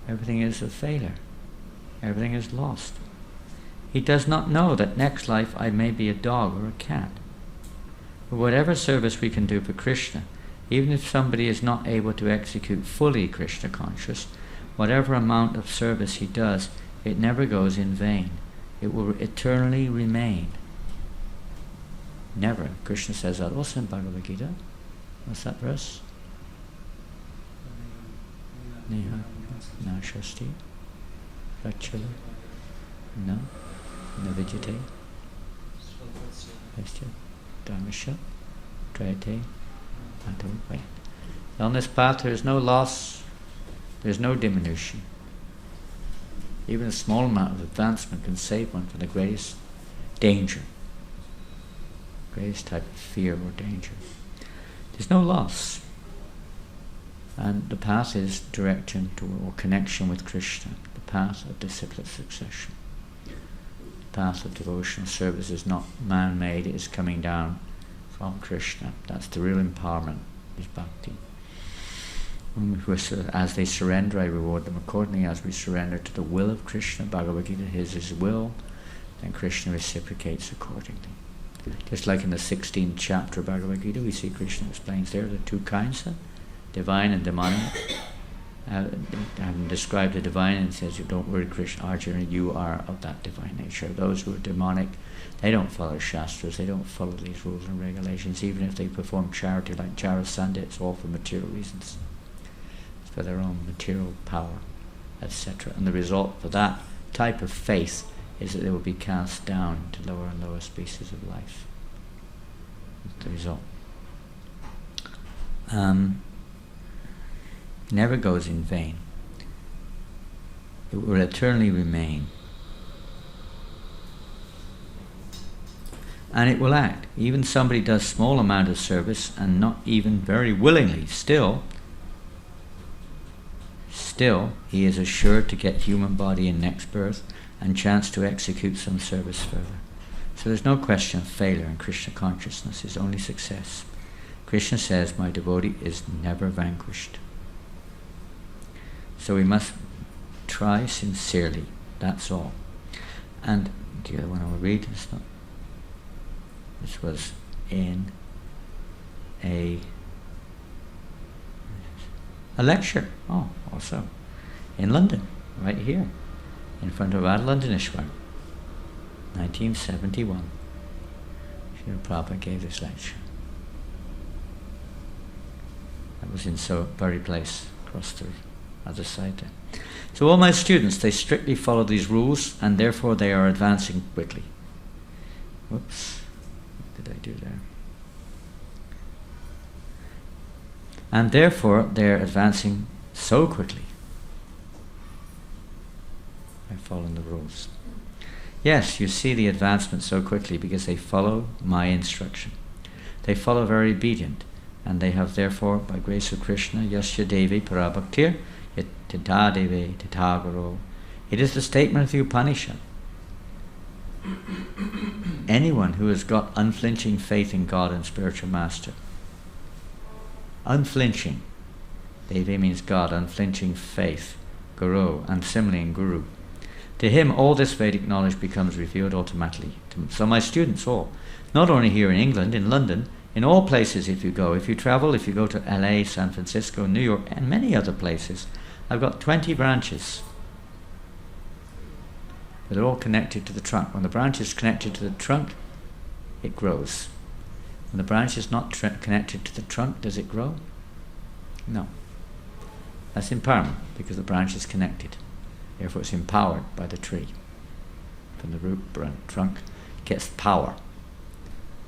Everything is a failure. Everything is lost. He does not know that next life I may be a dog or a cat. But whatever service we can do for Krishna, even if somebody is not able to execute fully Krishna conscious, whatever amount of service he does, it never goes in vain. It will eternally remain. Never. Krishna says that also in Bhagavad Gita. What's that verse? Neha Nashasti Rachula No Navijate Vestya Dharmasha Trayate Atavaya. On this path there is no loss, there is no diminution. Even a small amount of advancement can save one from the greatest danger, greatest type of fear or danger. There's no loss. And the path is direction to or connection with Krishna, the path of disciplic succession. The path of devotional service is not man-made, it is coming down from Krishna. That's the real empowerment, is bhakti. As they surrender, I reward them accordingly. As we surrender to the will of Krishna, Bhagavad Gita, his will, then Krishna reciprocates accordingly. Just like in the 16th chapter of Bhagavad Gita, we see Krishna explains there the two kinds, divine and demonic. Having described the divine, and says, don't worry, Krishna, Arjuna, you are of that divine nature. Those who are demonic, they don't follow shastras, they don't follow these rules and regulations, even if they perform charity like Jarasandha, it's all for material reasons. For their own material power, etc. And the result for that type of faith is that they will be cast down to lower and lower species of life. That's the result. Never goes in vain. It will eternally remain. And it will act. Even somebody does small amount of service and not even very willingly, still he is assured to get human body in next birth and chance to execute some service further. So there's no question of failure in Krishna consciousness, it's only success. Krishna says, my devotee is never vanquished. So we must try sincerely, that's all. And the other one I will read, this was in a lecture, also in London, right here, in front of Radha Londonishwar, 1971. Srila Prabhupada gave this lecture. That was in Bury Place, across the other side there. So all my students, they strictly follow these rules, and therefore they are advancing quickly. Whoops, what did I do there? And therefore they're advancing so quickly. They're following the rules. Yes, you see the advancement so quickly because they follow my instruction. They follow very obedient, and they have therefore, by grace of Krishna, Yasya Devi Parabhaktir, Tita Devi Titagaro. It is the statement of the Upanishad. Anyone who has got unflinching faith in God and spiritual master, unflinching, Devi means God, unflinching faith, Guru, and similarly in Guru, to him all this Vedic knowledge becomes revealed automatically. So my students all, not only here in England, in London, in all places if you go, if you travel, if you go to LA, San Francisco, New York, and many other places, I've got 20 branches. They're all connected to the trunk. When the branch is connected to the trunk, it grows. When the branch is not connected to the trunk, does it grow? No. That's empowerment, because the branch is connected. Therefore it's empowered by the tree. From the root, trunk, it gets power.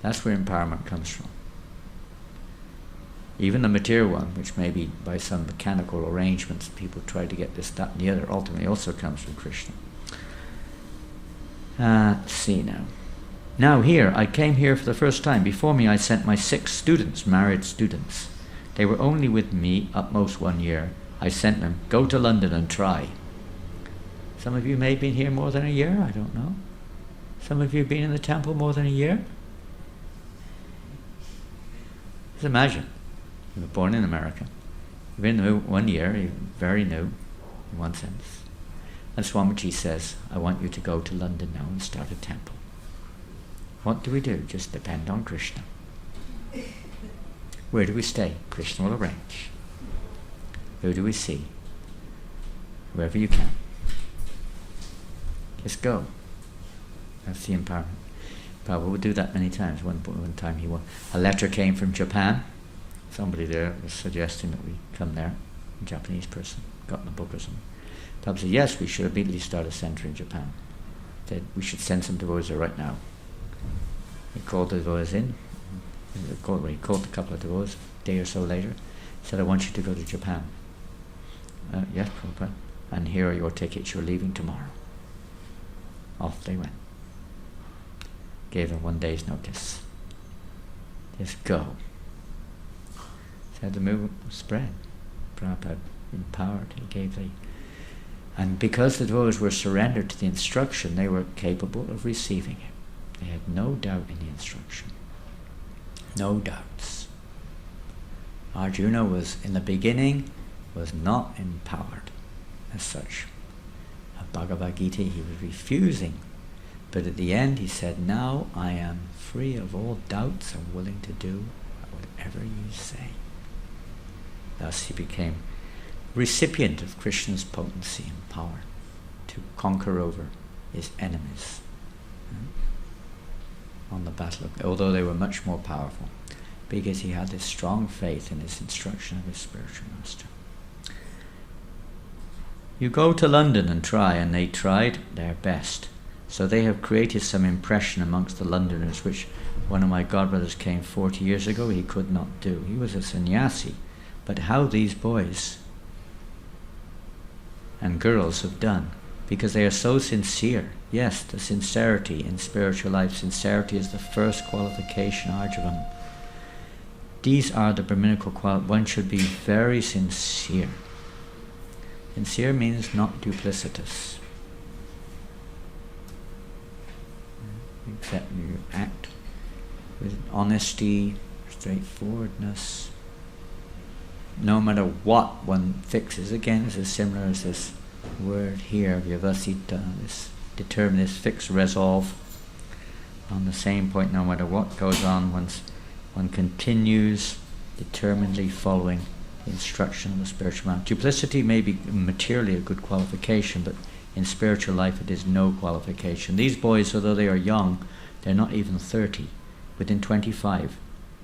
That's where empowerment comes from. Even the material one, which may be by some mechanical arrangements, people try to get this, that, and the other, ultimately also comes from Krishna. Let's see now. Now here, I came here for the first time. Before me I sent my 6 students, married students. They were only with me at most 1 year. I sent them, go to London and try. Some of you may have been here more than a year, I don't know. Some of you have been in the temple more than a year. Just imagine, you were born in America. You've been new 1 year, you're very new in one sense. And Swamiji says, I want you to go to London now and start a temple. What do we do? Just depend on Krishna. Where do we stay? Krishna will arrange. Who do we see? Whoever you can. Just go. That's the empowerment. Prabhupada would do that many times. One time a letter came from Japan. Somebody there was suggesting that we come there. A Japanese person got in the book or something. Prabhupada said, yes, we should immediately start a center in Japan. Said, we should send some devotees there right now. He called the devotees in. He called a couple of devotees a day or so later. He said, I want you to go to Japan. Yes, Prabhupada. And here are your tickets. You're leaving tomorrow. Off they went. Gave them 1 day's notice. Just go. So the movement was spread. Prabhupada empowered. He gave the... And because the devotees were surrendered to the instruction, they were capable of receiving it. They had no doubt in the instruction. No doubts. Arjuna was, in the beginning, was not empowered as such. At Bhagavad Gita, he was refusing. But at the end, he said, now I am free of all doubts and willing to do whatever you say. Thus he became recipient of Krishna's potency and power to conquer over his enemies on the battlefield, although they were much more powerful, because he had this strong faith in his instruction of his spiritual master. You go to London and try, and they tried their best. So they have created some impression amongst the Londoners, which one of my godbrothers came 40 years ago, he could not do. He was a sannyasi. But how these boys and girls have done, because they are so sincere. Yes, the sincerity in spiritual life. Sincerity is the first qualification, Arjavam. These are the Brahminical qualities. One should be very sincere. Sincere means not duplicitous. Except you act with honesty, straightforwardness. No matter what one fixes, again, it's as similar as this word here, vyavasita, this determined, this fixed resolve on the same point. No matter what goes on, one continues determinedly following the instruction of the spiritual man. Duplicity may be materially a good qualification, but in spiritual life it is no qualification. These boys, although they are young, they're not even 30, within 25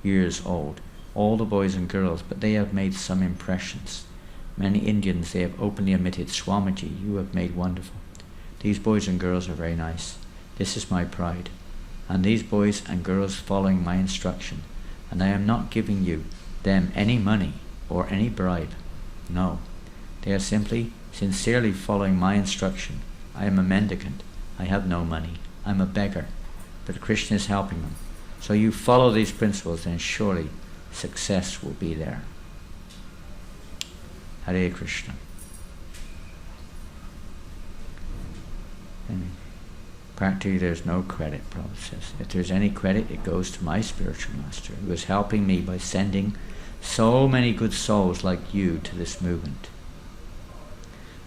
years old. All the boys and girls, but they have made some impressions. Many Indians, they have openly admitted, Swamiji, you have made wonderful. These boys and girls are very nice. This is my pride. And these boys and girls following my instruction. And I am not giving them any money. or any bribe. No. They are simply, sincerely following my instruction. I am a mendicant. I have no money. I'm a beggar. But Krishna is helping them. So you follow these principles, and surely success will be there. Hare Krishna. And practically there's no credit, Prabhupada says. If there's any credit, it goes to my spiritual master, who is helping me by sending so many good souls like you to this movement.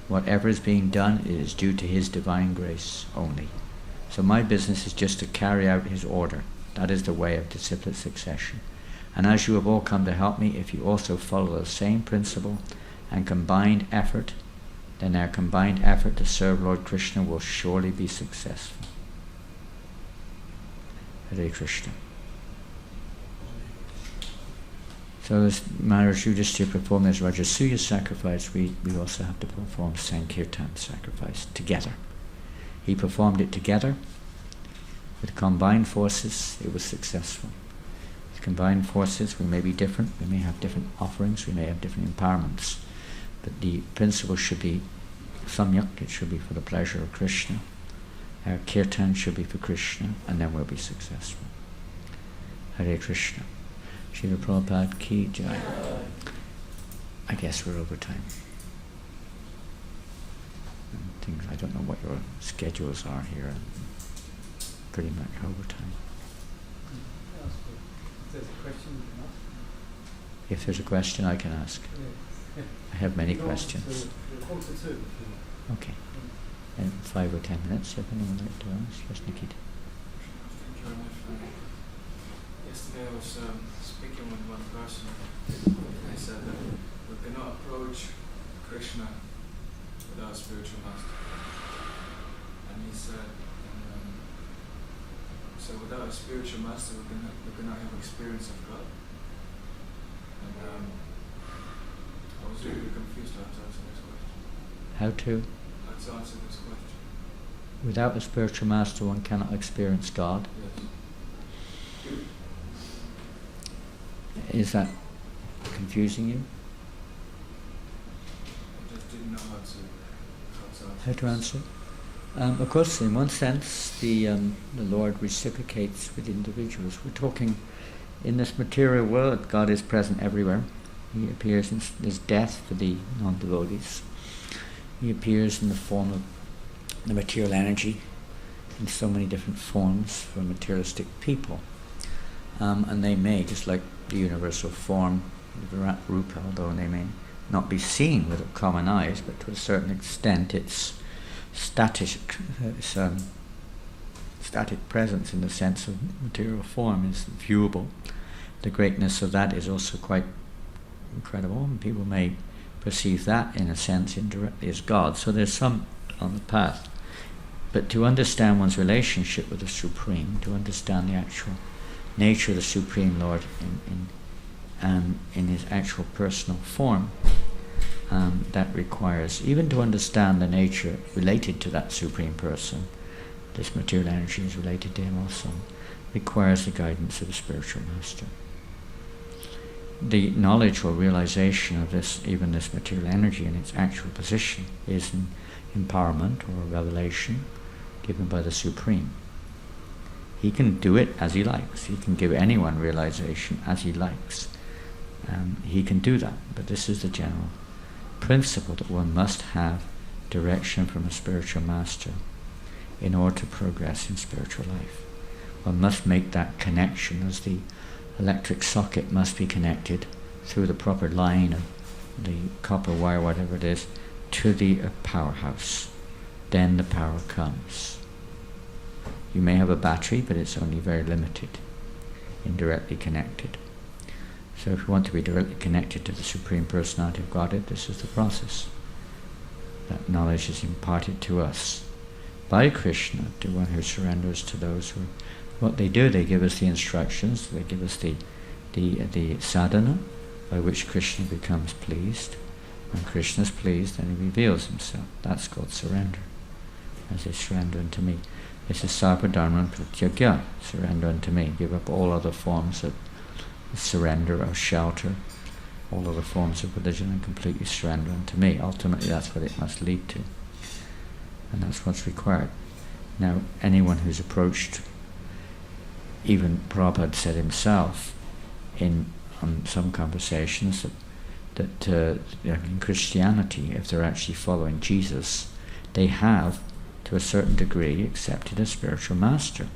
Whatever is being done, it is due to his divine grace only. So my business is just to carry out his order. That is the way of disciplic succession. And as you have all come to help me, if you also follow the same principle and combined effort, then our combined effort to serve Lord Krishna will surely be successful. Hare Krishna. So as Maharaj Yudhishthira performed this Rajasuya sacrifice, we also have to perform Sankirtan sacrifice together. He performed it together. With combined forces, it was successful. With combined forces, we may be different. We may have different offerings. We may have different empowerments. But the principle should be samyak. It should be for the pleasure of Krishna. Our kirtan should be for Krishna, and then we'll be successful. Hare Krishna. Srila Prabhupada ki jai. I guess we're over time. I don't know what your schedules are here. Pretty much over time. If there's a question, you can ask. If there's a question, I can ask. Yeah. I have many questions. We'll come to two if you want. Okay. In 5 or 10 minutes, if anyone would like to ask. Yes, Nikita. Thank you very much. Yesterday I was speaking with one person. I said that we cannot approach Krishna without a spiritual master. And he said, so without a spiritual master we cannot have experience of God. And I was really confused how to answer this question. How to? How to answer this question. Without a spiritual master, one cannot experience God. Yes. Is that confusing you? I just didn't know how to answer. How to answer? Of course, in one sense, the Lord reciprocates with individuals. We're talking in this material world. God is present everywhere. He appears in there's death for the non-devotees. He appears in the form of the material energy in so many different forms for materialistic people. And they may, just like the universal form, the Virat Rupa, although they may not be seen with our common eyes, but to a certain extent it's static presence in the sense of material form is viewable. The greatness of that is also quite incredible, and people may perceive that in a sense indirectly as God. So there's some on the path. But to understand one's relationship with the Supreme, to understand the actual nature of the Supreme Lord in his actual personal form, that requires, even to understand the nature related to that Supreme Person, this material energy is related to him also, requires the guidance of a spiritual master. The knowledge or realization of this, even this material energy in its actual position, is an empowerment or a revelation given by the Supreme. He can do it as he likes. He can give anyone realization as he likes. He can do that, but this is the general principle that one must have direction from a spiritual master in order to progress in spiritual life. One must make that connection, as the electric socket must be connected through the proper line of the copper wire, whatever it is, to the powerhouse. Then the power comes. You may have a battery, but it's only very limited, indirectly connected. So if you want to be directly connected to the Supreme Personality of Godhead, this is the process. That knowledge is imparted to us by Krishna, to one who surrenders to those who... What they do, they give us the instructions, they give us the sadhana by which Krishna becomes pleased. When Krishna is pleased, then he reveals himself. That's called surrender. As they surrender unto me. This is sarpadharman pratyagya, surrender unto me. Give up all other forms of surrender or shelter all other forms of religion and completely surrender unto me. Ultimately, that's what it must lead to. And that's what's required. Now, anyone who's approached, even Prabhupada said himself on some conversations that in Christianity, if they're actually following Jesus, they have, to a certain degree, accepted a spiritual master.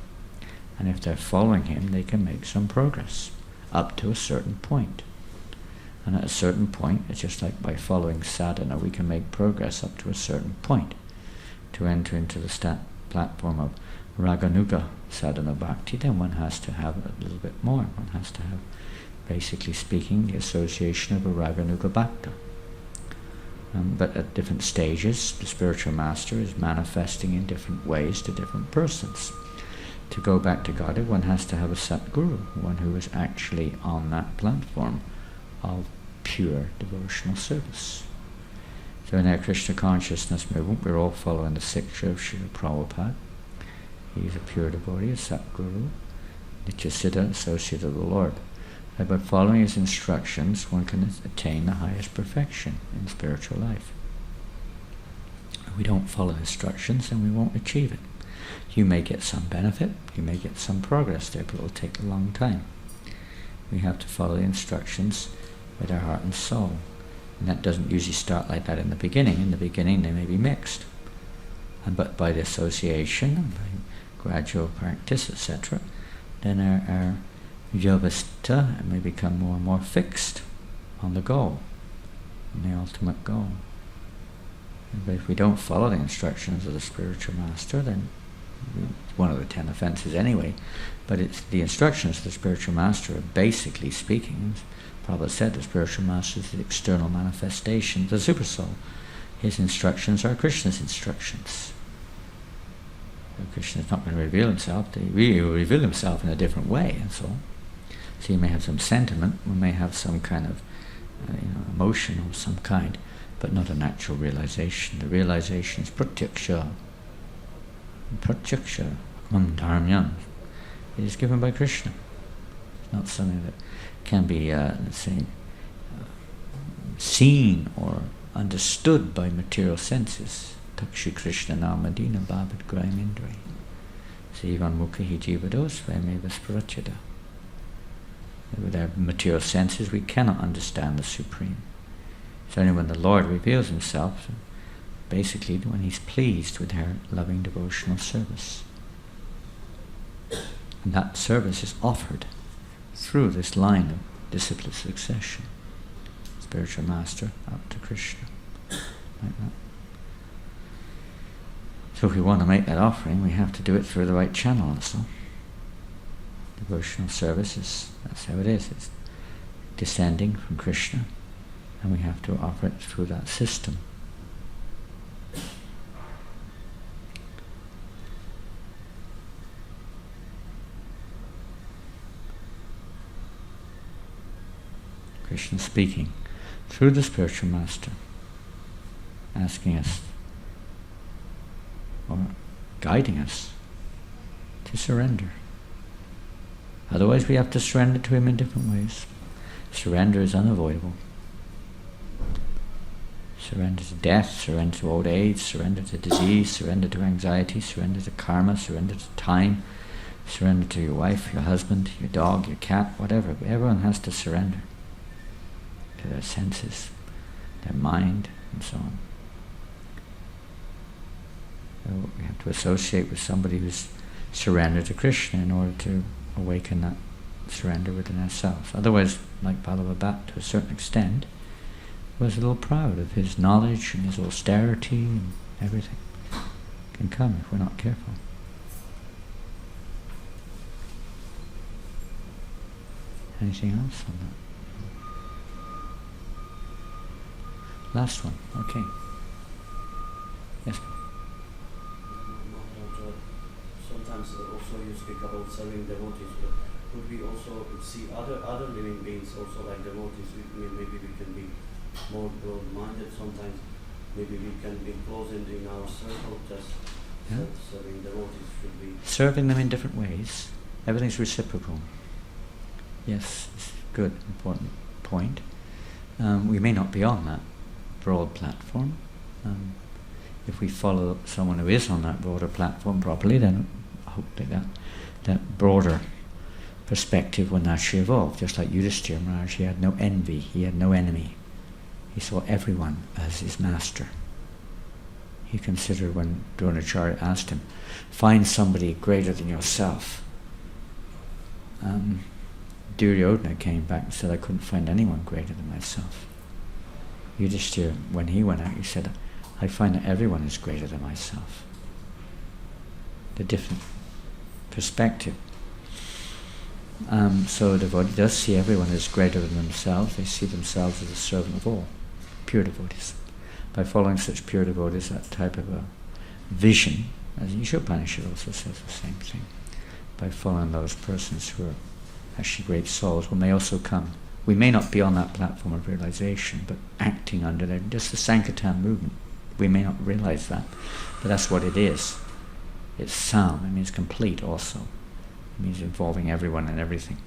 And if they're following him, they can make some progress up to a certain point. And at a certain point, it's just like by following sadhana, we can make progress up to a certain point. To enter into the platform of Raganuga sadhana bhakti, then one has to have a little bit more. One has to have, basically speaking, the association of a Raganuga bhakta. But at different stages, the spiritual master is manifesting in different ways to different persons. To go back to Godhead, one has to have a Satguru, one who is actually on that platform of pure devotional service. So in our Krishna consciousness movement, we're all following the Siksha of Srila Prabhupada. He's a pure devotee, a Satguru, Nityasiddha, associate of the Lord. And by following his instructions, one can attain the highest perfection in spiritual life. If we don't follow instructions, then we won't achieve it. You may get some benefit, you may get some progress there, but it will take a long time. We have to follow the instructions with our heart and soul. And that doesn't usually start like that in the beginning. In the beginning they may be mixed. But by the association, and by gradual practice, etc., then our yavastha may become more and more fixed on the goal, on the ultimate goal. But if we don't follow the instructions of the spiritual master, then one of the 10 offenses anyway, but it's the instructions of the spiritual master are basically speaking, as Prabhupada said, the spiritual master is the external manifestation of the Supersoul. His instructions are Krishna's instructions. Krishna is not going to reveal himself, he will reveal himself in a different way, and so on. So you may have some sentiment, we may have some kind of emotion of some kind, but not a natural realization. The realization is pratyaksha. Pratyaksha, dharmyan. It is given by Krishna. It's not something that can be, seen or understood by material senses. Takshi Krishna namadina bhavat graham indri. Sivan mukhi jivados vemeva sprachada. With our material senses, we cannot understand the Supreme. It's only when the Lord reveals himself, basically when he's pleased with our loving devotional service. And that service is offered through this line of disciplic succession. Spiritual master up to Krishna. Like that. So if we want to make that offering, we have to do it through the right channel also. Devotional service that's how it is. It's descending from Krishna, and we have to offer it through that system. Krishna speaking through the spiritual master, asking us or guiding us to surrender. Otherwise we have to surrender to him in different ways. Surrender is unavoidable. Surrender to death, surrender to old age, surrender to disease, surrender to anxiety, surrender to karma, surrender to time, surrender to your wife, your husband, your dog, your cat, whatever. Everyone has to surrender to their senses, their mind, and so on. So we have to associate with somebody who's surrendered to Krishna in order to awaken that surrender within ourselves. Otherwise, like Ballabha Bhatt, to a certain extent, was a little proud of his knowledge and his austerity and everything. Can come if we're not careful. Anything else on that? Last one, okay. Yes. Sometimes also you speak about serving devotees, but could we also see other living beings also like devotees? Maybe we can be more broad-minded sometimes. Maybe we can be close in our circle, just serving devotees should be... Serving them in different ways. Everything's reciprocal. Yes, it's good, important point. We may not be on that broad platform. If we follow someone who is on that broader platform properly, then hopefully that broader perspective will naturally evolve. Just like Yudhishthira Maharaj, he had no envy, he had no enemy. He saw everyone as his master. He considered, when Dronacharya asked him, find somebody greater than yourself. Duryodhana came back and said, I couldn't find anyone greater than myself. Yudhishthira, when he went out, he said, I find that everyone is greater than myself. The different perspective. So the devotee does see everyone as greater than themselves. They see themselves as a servant of all, pure devotees. By following such pure devotees, that type of a vision, as Ishopanishad also says the same thing, by following those persons who are actually great souls, we may also come. We may not be on that platform of realization, but acting under there, just the Sankirtan movement. We may not realize that, but that's what it is. It's sam, it means complete also. It means involving everyone and everything.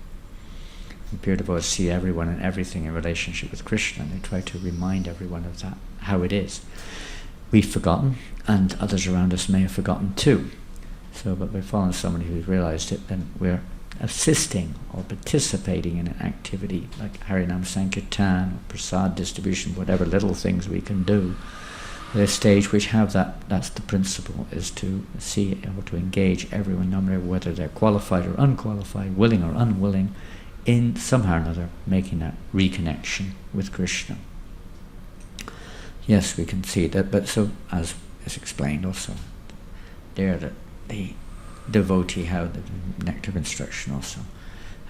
The pure devotees see everyone and everything in relationship with Krishna, and they try to remind everyone of that, how it is. We've forgotten, and others around us may have forgotten too. So, but by following somebody who's realized it, then we're assisting or participating in an activity like Harinam Sankirtan or Prasad distribution, whatever little things we can do at a stage which have that's the principle, is to see or to engage everyone, no matter whether they're qualified or unqualified, willing or unwilling, in somehow or another making that reconnection with Krishna. Yes, we can see that, but so, as is explained also there, that the devotee, how the nectar of instruction also,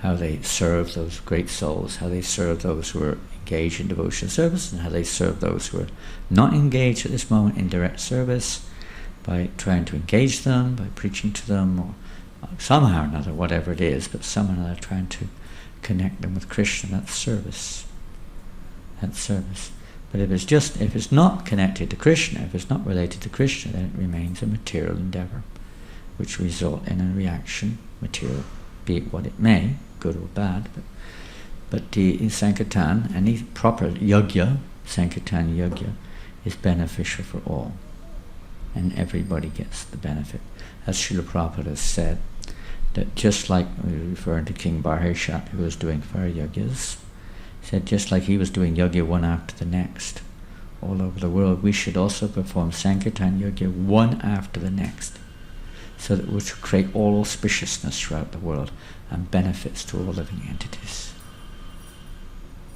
how they serve those great souls, how they serve those who are engaged in devotion service, and how they serve those who are not engaged at this moment in direct service, by trying to engage them, by preaching to them, or somehow or another, whatever it is, but somehow or another trying to connect them with Krishna. That's service. That's service. But if it's not connected to Krishna, if it's not related to Krishna, then it remains a material endeavor, which result in a reaction, material, be it what it may, good or bad. But the Sankirtan, any proper yajna, Sankirtan yajna, is beneficial for all, and everybody gets the benefit. As Srila Prabhupada said, that just like, referring to King Barheshat, who was doing fire yajnas, said just like he was doing yajna one after the next all over the world, we should also perform Sankirtan yajna one after the next, so that we should create all auspiciousness throughout the world and benefits to all living entities.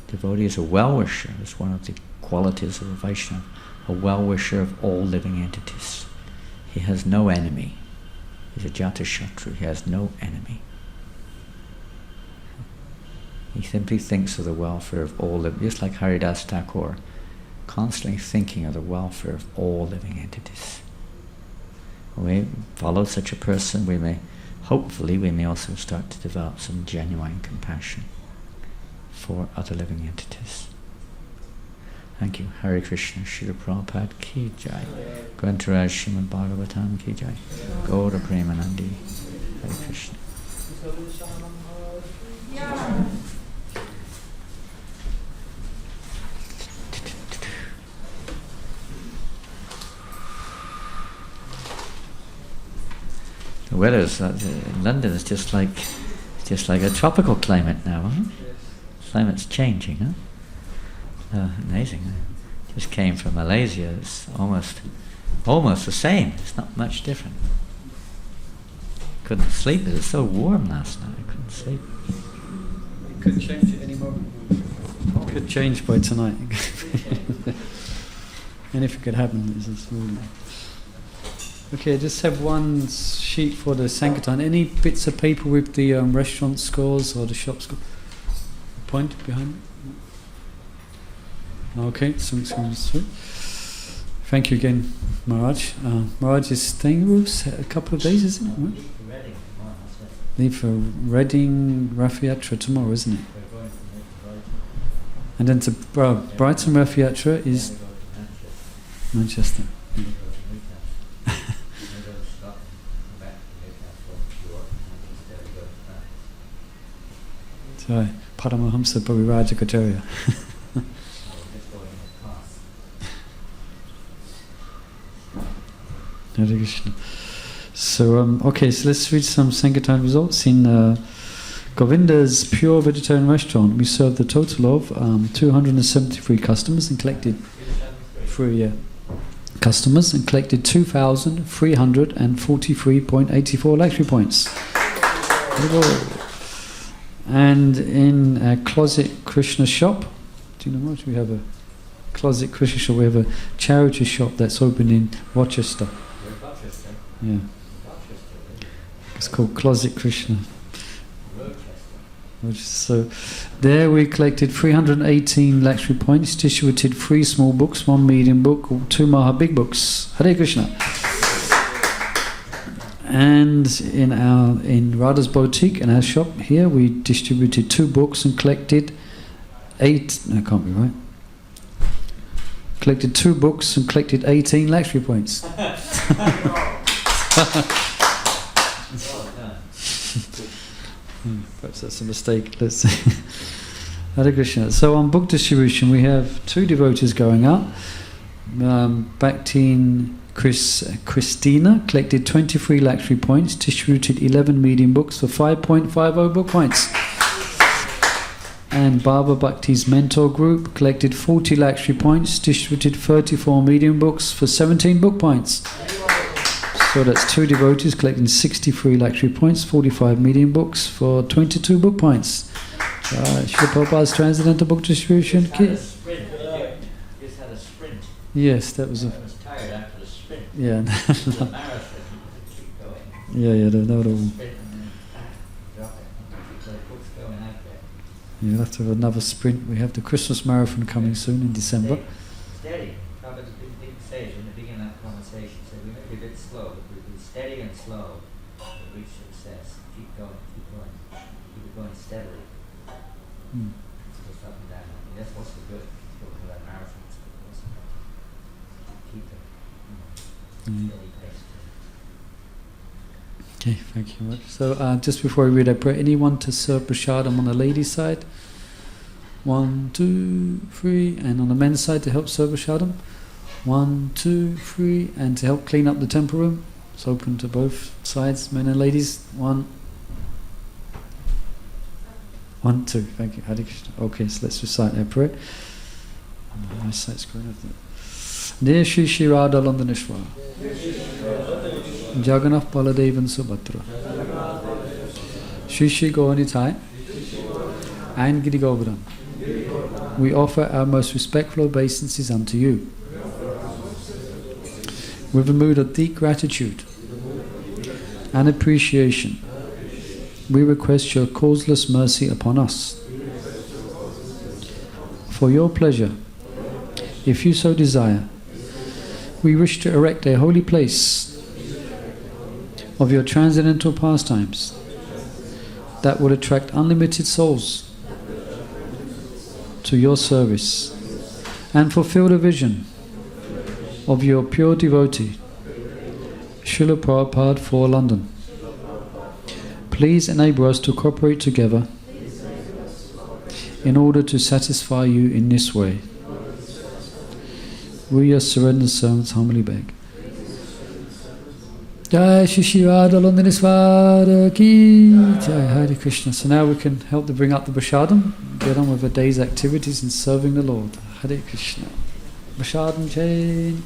Devotee is a well-wisher. It's one of the qualities of a Vaishnava, a well-wisher of all living entities. He has no enemy. He's a Jatashatru. He has no enemy. He simply thinks of the welfare of all living, just like Haridas Thakur, constantly thinking of the welfare of all living entities. When we follow such a person, we may also start to develop some genuine compassion for other living entities. Thank you. Hare Krishna. Srila Prabhupada ki jai. Grantaraj Srimad Bhagavatam ki jai. Gaura Premanandi. Hare Krishna. The weather in London is just like a tropical climate now, huh? Climate's changing, huh? Amazing. I just came from Malaysia. It's almost the same. It's not much different. Couldn't sleep. It was so warm last night. I couldn't sleep. It could change at any moment. It could change by tonight. And if it could happen, it's just really. Okay, just have one sheet for the Sankirtan. Any bits of paper with the restaurant scores or the shop score? Point behind it? Okay, something's going through. Thank you again, Maharaj. Maharaj is staying with us a couple of days, isn't it? Right? Leave for Reading, Rath Yatra tomorrow, isn't it? And then to Brighton Rath Yatra is Manchester. So, Paramahamsa Pariraja Kacharya. Hare Krishna. So, okay, so let's read some Sankirtan results. In Govinda's Pure Vegetarian Restaurant, we served a total of 273 customers and collected 2,343.84 Lakshmi points. And in a Closet Krishna shop, do you know what? We have a Closet Krishna shop. We have a charity shop that's open in Rochester. Yeah. It's called Closet Krishna. So there we collected 318 Lakshmi points, distributed 3 small books, 1 medium book, 2 Maha big books. Hare Krishna. And in Radha's boutique, in our shop here, we distributed 2 books and collected 2 books and collected 18 Lakshmi points. Perhaps that's a mistake. Let's see. Hare Krishna. So on book distribution, we have 2 devotees going out. Bhaktin Christina collected 23 Lakshmi points, distributed 11 medium books for 5.50 book points. And Baba Bhakti's mentor group collected 40 Lakshmi points, distributed 34 medium books for 17 book points. So that's 2 devotees collecting 63 Lakshmi points, 45 medium books for 22 book points. Srila Prabhupada's transcendental book distribution. Just had a sprint. Yes, that was I was tired after the sprint. Yeah. The marathon, keep going. Yeah, Sprint and then drop it. Keep the books going after. You'll have to have another sprint. We have the Christmas marathon coming soon in December. Steady. Prabhupada didn't say it in the beginning of that conversation. He said we may be a bit slow, but we'll be steady and slow to reach success. Keep going, keep it going steadily. Just up and down. That's what's the good. Go to that marathon. Keep it. Steady pace. Okay, thank you very much. So just before we read our prayer, anyone to serve prasadam on the ladies' side? 1, 2, 3, and on the men's side to help serve prasadam? 1, 2, 3, and to help clean up the temple room. It's open to both sides, men and ladies. 1, 2. Thank you. Hare Krishna. Okay, so let's recite our prayer. My site's going up there. Dear Shri Shri Radha Landaneshwara, Jagannath Baladevan Subhadra, Shri Shri Gauranitai, and Giri Govardhan, we offer our most respectful obeisances unto you. With a mood of deep gratitude and appreciation, we request your causeless mercy upon us. For your pleasure, if you so desire, we wish to erect a holy place of your transcendental pastimes that will attract unlimited souls to your service and fulfill the vision of your pure devotee, Srila Prabhupada for London. Please enable us to cooperate together in order to satisfy you in this way. We, your surrendered servants, humbly beg. Jai Shri Shri Radha Landaneshwara ki Jai. Hare Krishna. So now we can help to bring up the prasadam, get on with the day's activities in serving the Lord. Hare Krishna. Prasadam chain.